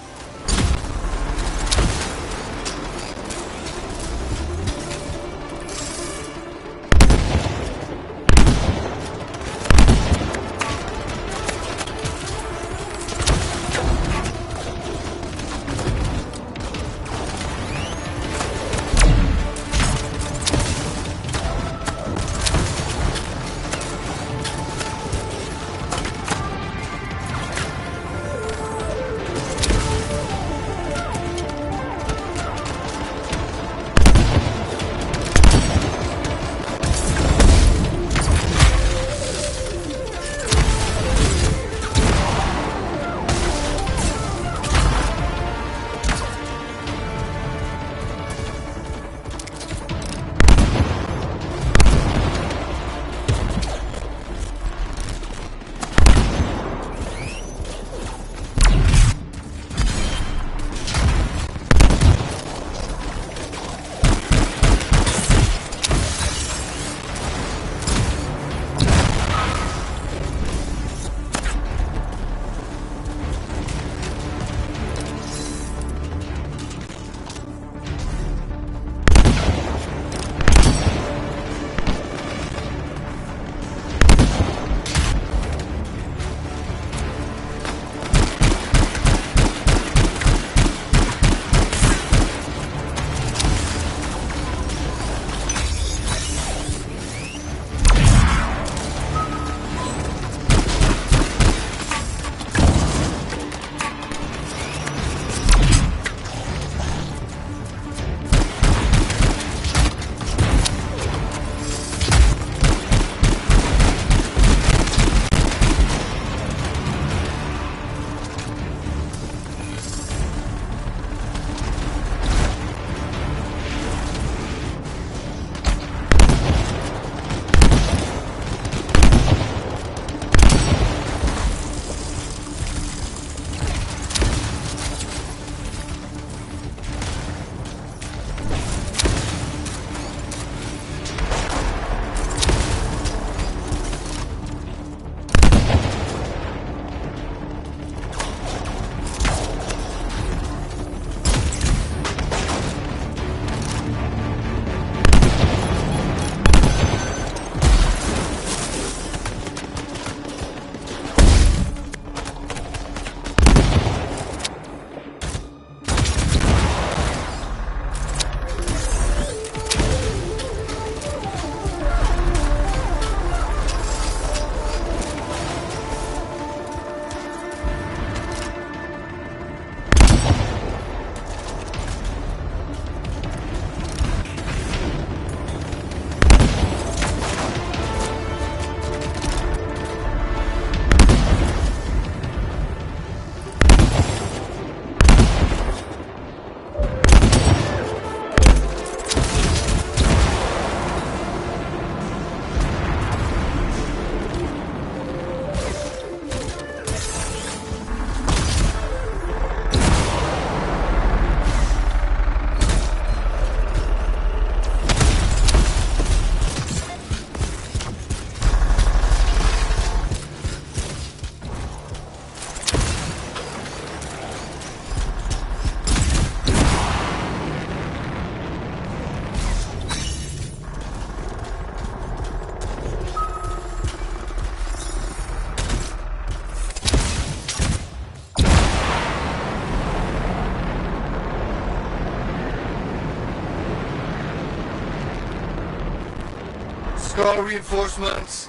Scar reinforcements.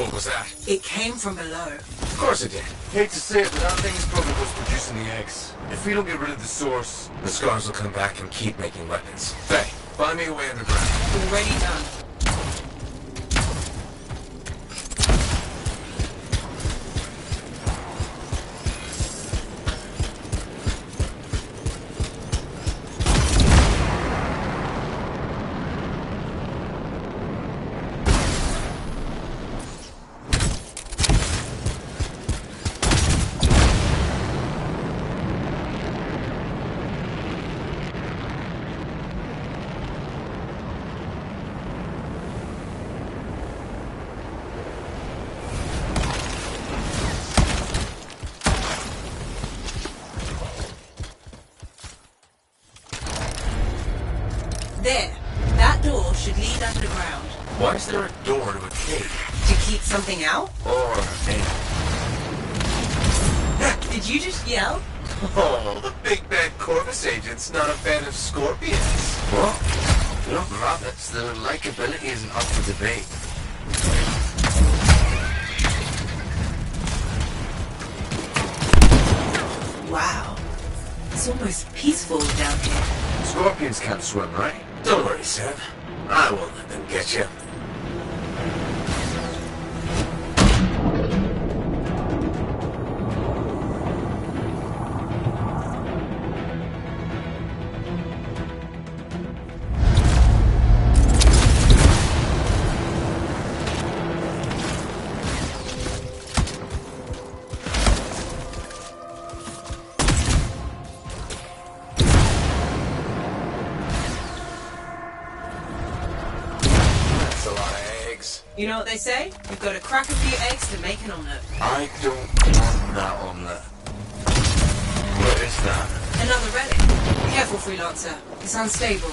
What was that? It came from below. Of course it did. Hate to say it, but that thing's probably what's producing the eggs. If we don't get rid of the source, the scars will come back and keep making weapons. Faye, find me a way underground. Already done. There. That door should lead underground. Why is there a door to a cave? To keep something out? Or in? Did you just yell? Oh, the big bad Corvus agent's not a fan of scorpions. What? Look, rabbits, their likability isn't up for debate. Wow. It's almost peaceful down here. Scorpions can't swim, right? Don't worry, Seb. I won't let them get you. You know what they say? You've got to crack a few eggs to make an omelette. I don't want that omelette. What is that? Another relic. Careful, freelancer. It's unstable.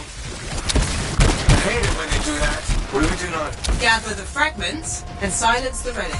I hate it when they do that. What do we do now? Gather the fragments and silence the relic.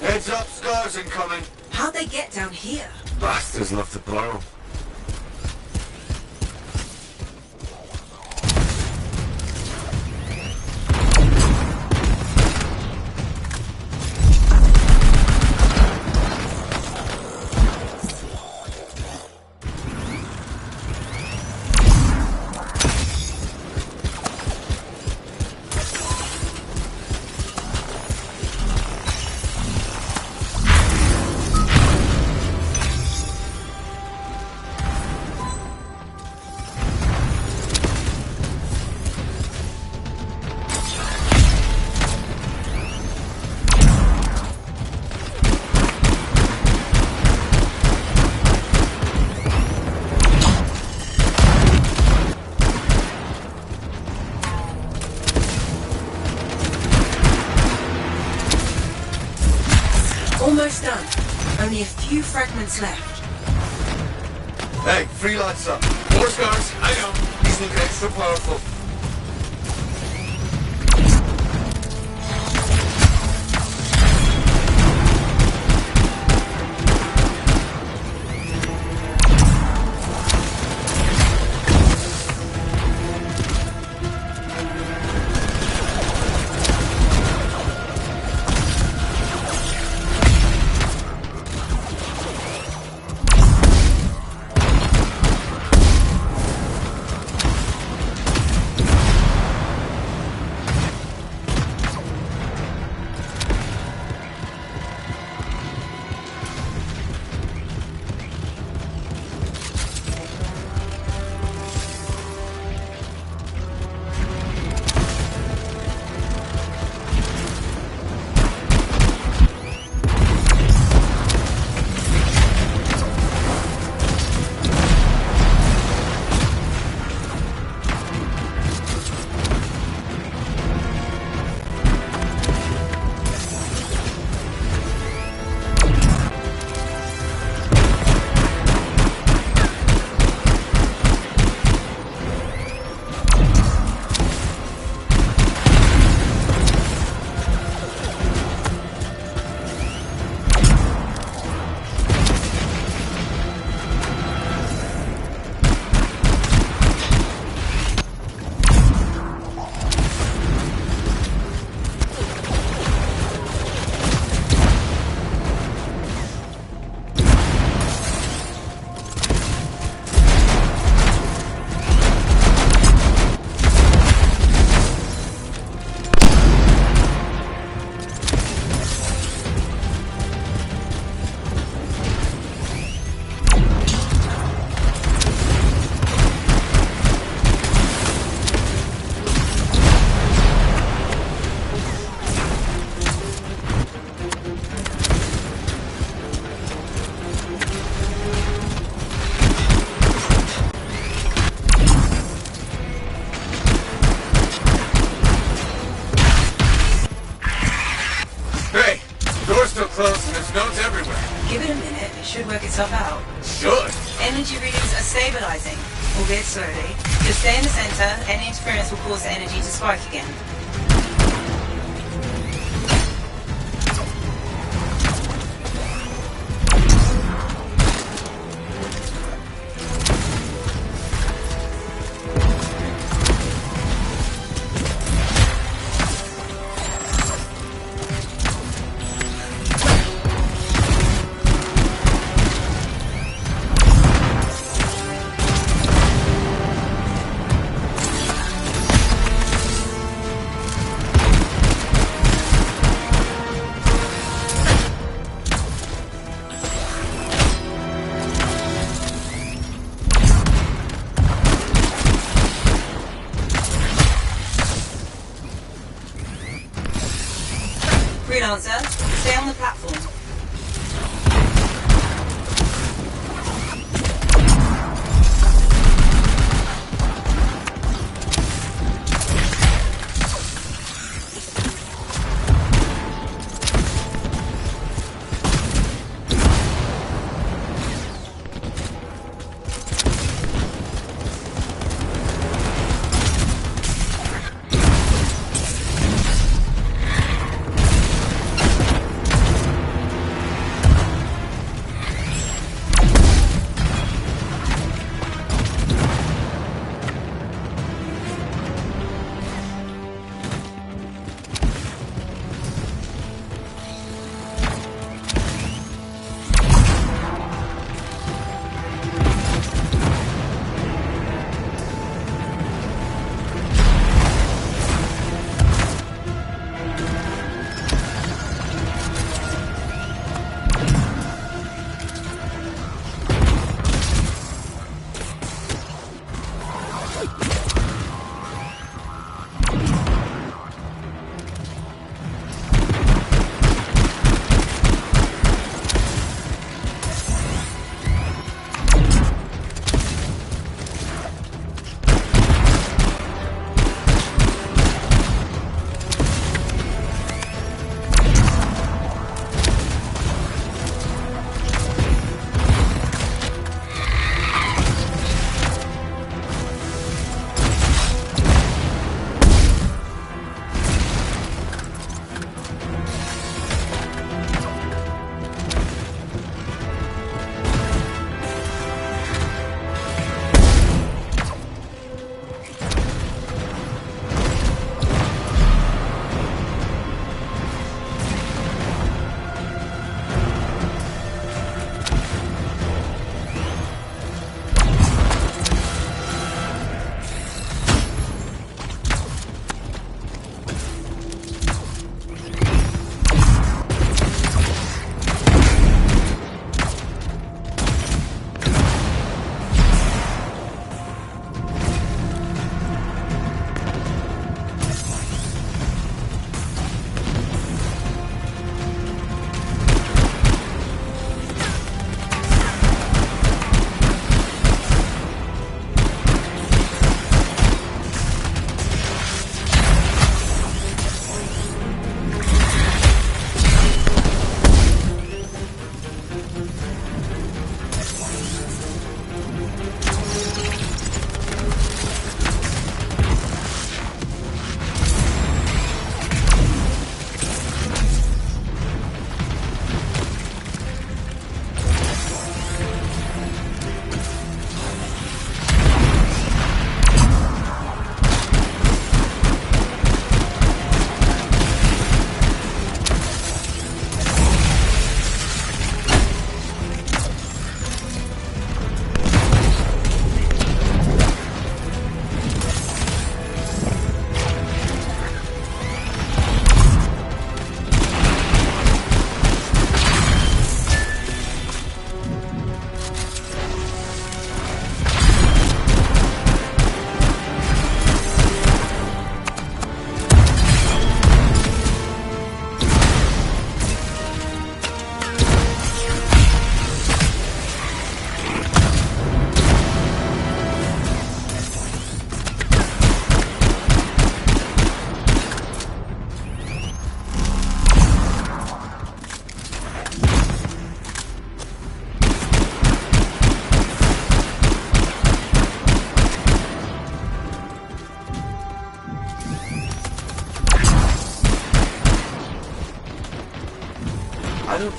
Heads up, scars incoming. How'd they get down here? Bastards love to blow. Almost done. Only a few fragments left. Hey, freelancer. More scars. I know. These look extra powerful. should work itself out. Should? Energy readings are stabilizing, albeit slowly. Just stay in the center, any interference will cause the energy to spike again. Freelancer, stay on the platform.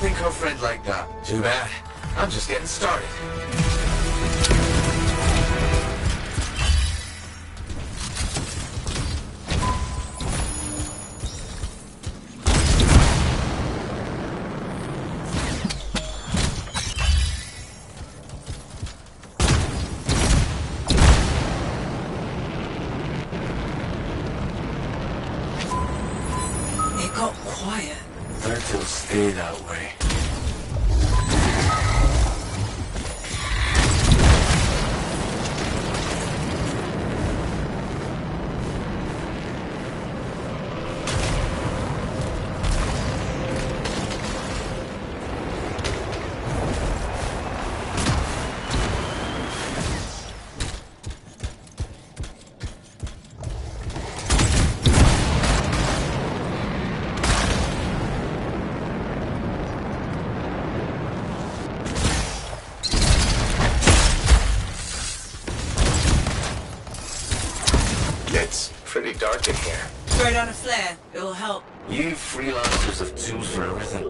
think her friend like that. Too bad. I'm just getting started. It got quiet. Let it'll stay that way. It's pretty dark in here. Throw down a flare. It'll help. You freelancers have tools for everything.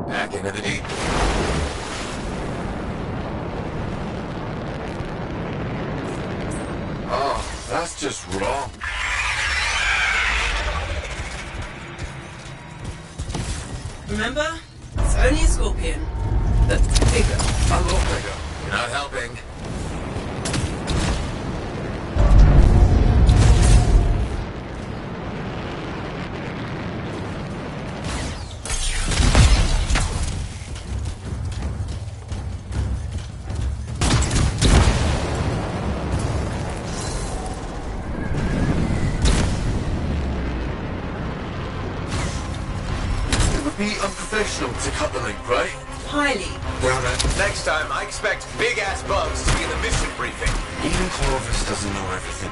Back into the deep. Oh, that's just wrong. Remember? It's only a scorpion. But bigger. A lot bigger. You're not helping. Be unprofessional to cut the link, right? Highly. Well then, Next time, I expect big-ass bugs to be in the mission briefing. even Clovis doesn't know everything.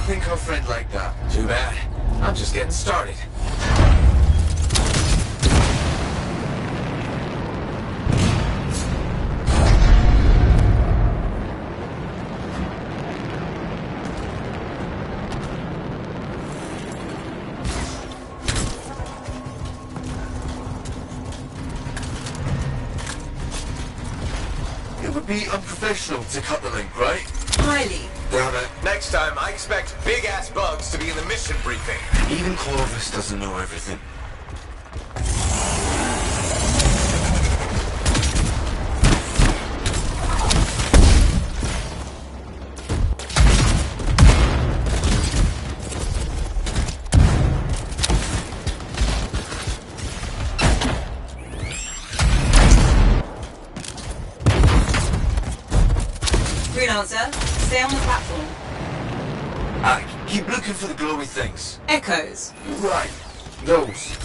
think our friend like that. Too bad. I'm just getting started. It would be unprofessional to cut the link, right? Highly. Damn it. Next time, I expect big-ass bugs to be in the mission briefing. Even Clovis doesn't know everything. Freelancer, stay on the platform. Keep looking for the glowy things. Echoes. Right. Those.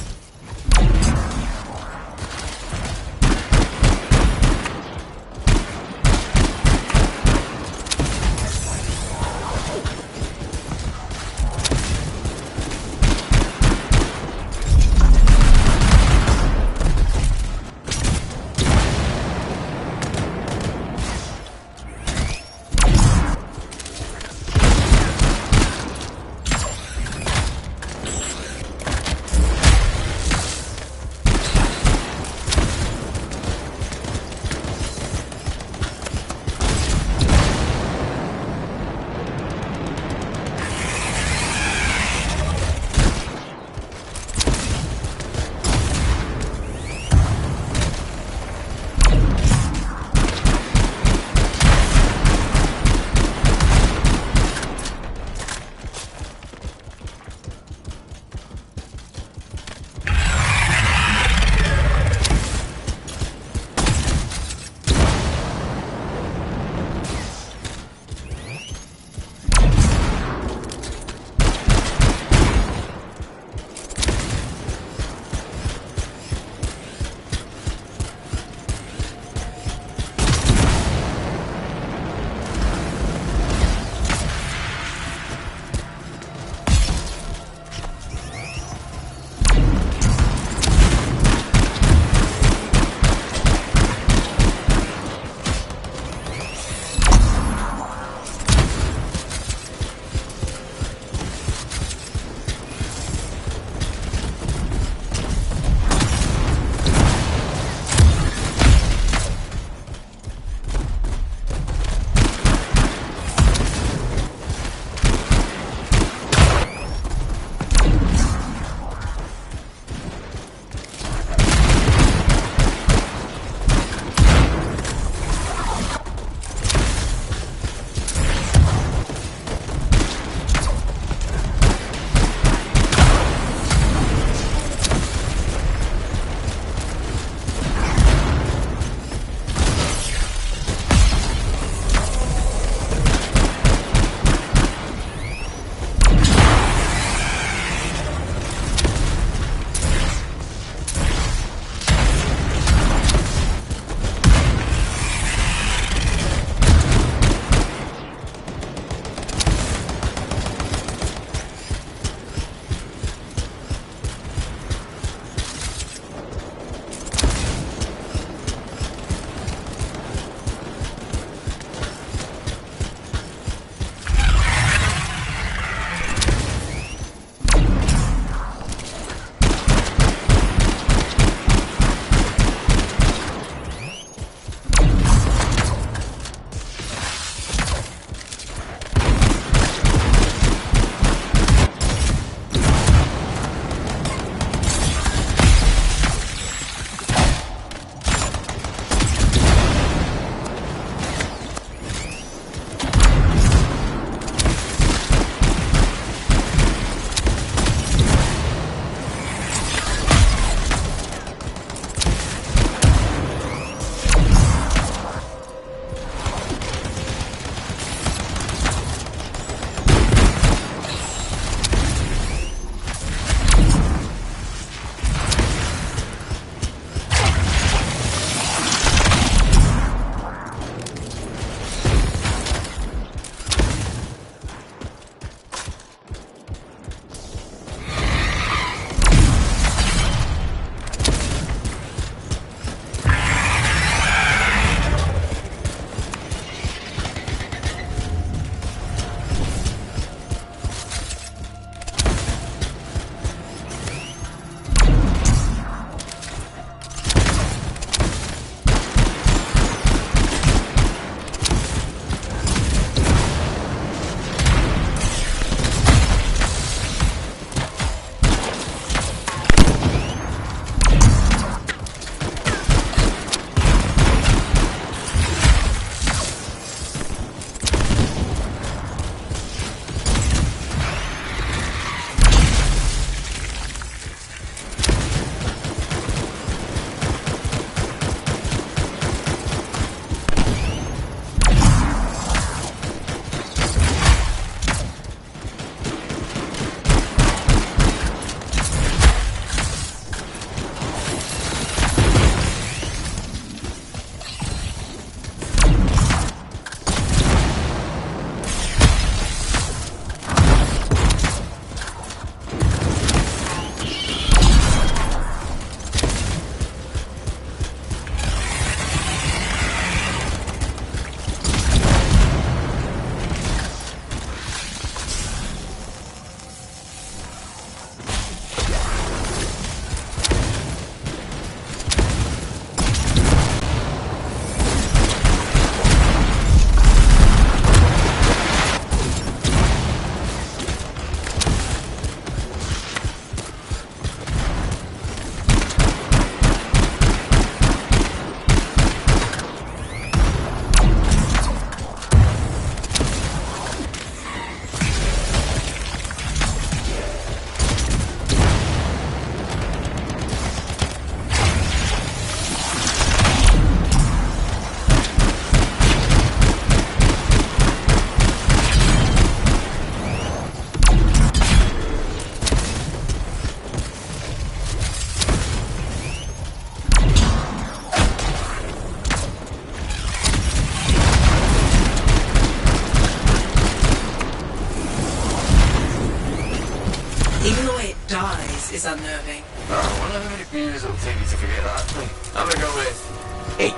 is unnerving. I wonder how many beers it'll take you to forget that. I'm gonna go with 8.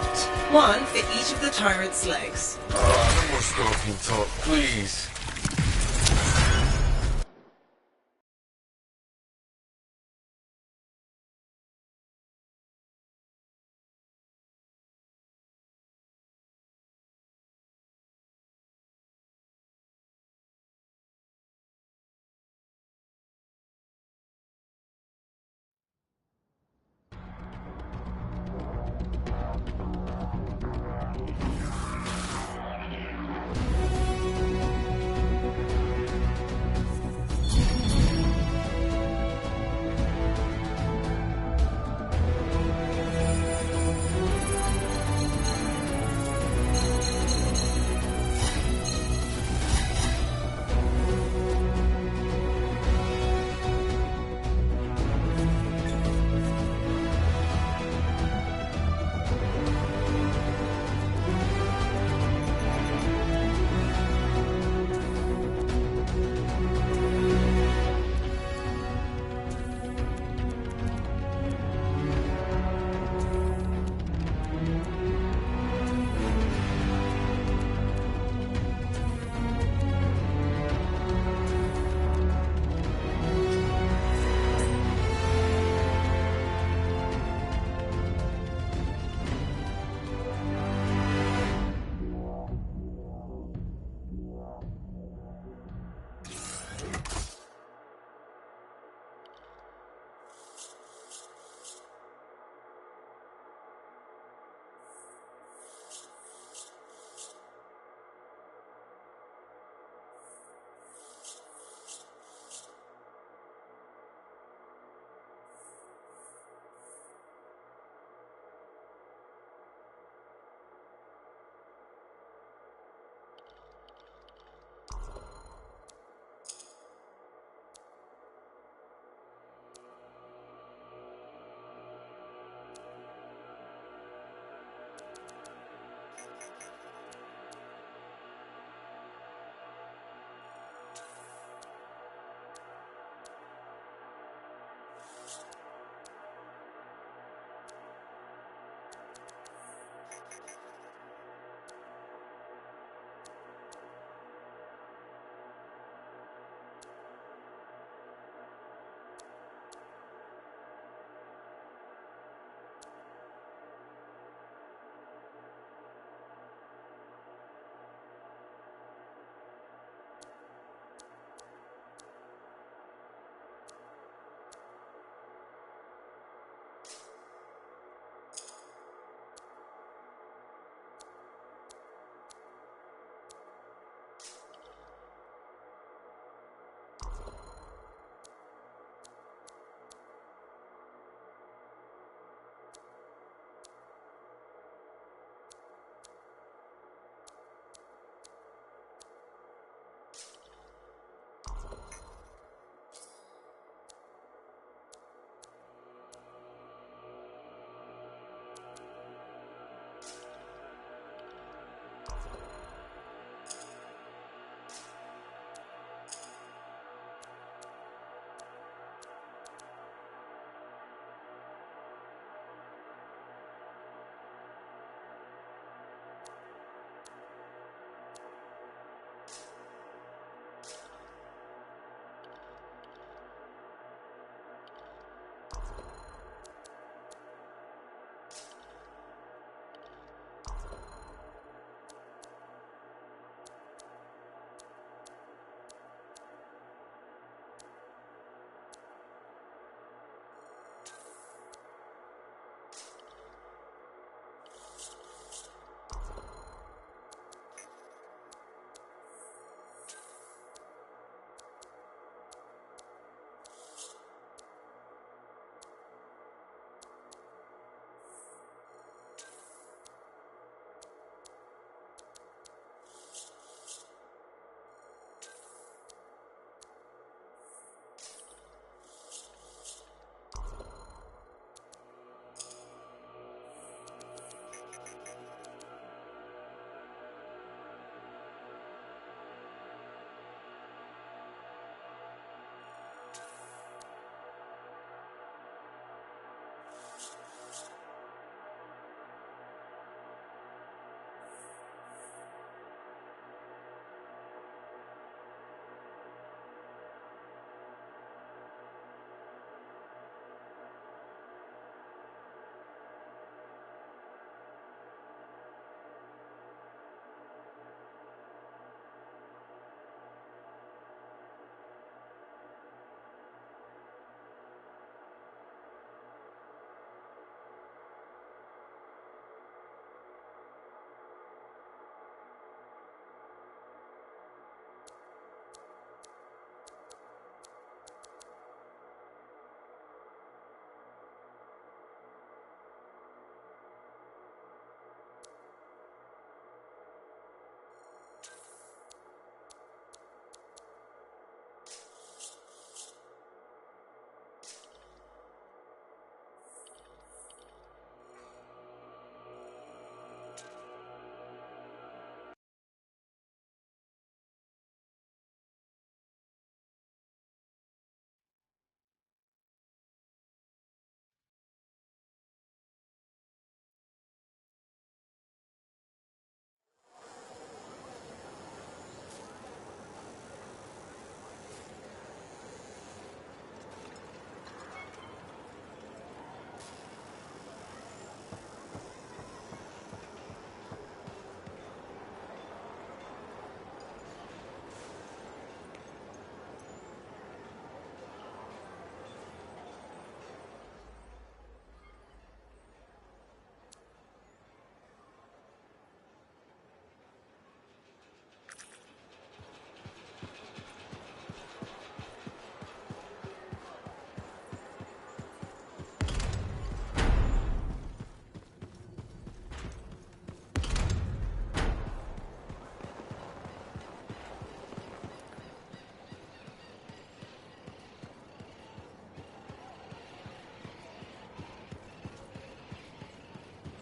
One for each of the tyrant's legs. Oh, no more scorpion talk, please.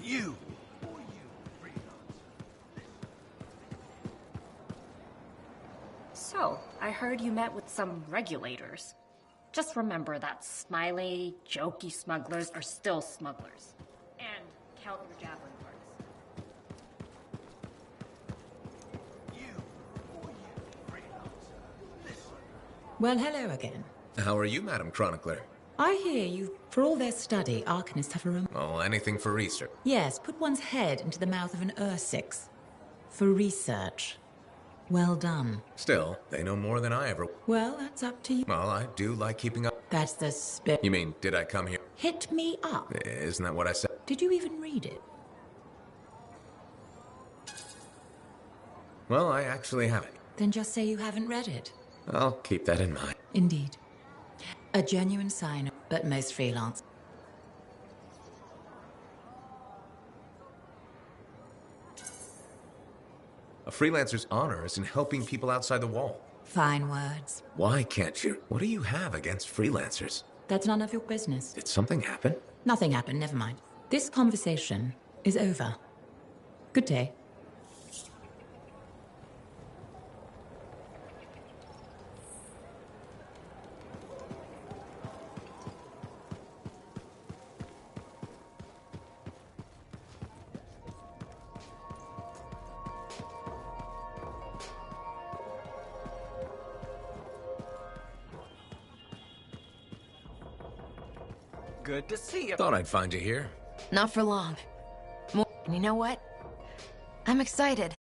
You! So, I heard you met with some regulators. Just remember that smiley, jokey smugglers are still smugglers. And count your javelin darts. Well, hello again. How are you, Madam Chronicler? I hear you, for all their study, Arcanists have a room. Oh, anything for research. Yes, put one's head into the mouth of an Ursix. For research. Well done. Still, they know more than I ever... Well, that's up to you. Well, I do like keeping up. That's the spirit. You mean, did I come here? Hit me up. Isn't that what I said? Did you even read it? Well, I actually haven't. Then just say you haven't read it. I'll keep that in mind. Indeed. A genuine sign, but most freelance. A freelancer's honor is in helping people outside the wall. Fine words. Why can't you? What do you have against freelancers? That's none of your business. Did something happen? Nothing happened, never mind. This conversation is over. Good day. Good to see you. Thought I'd find you here. Not for long. More, you know what? I'm excited.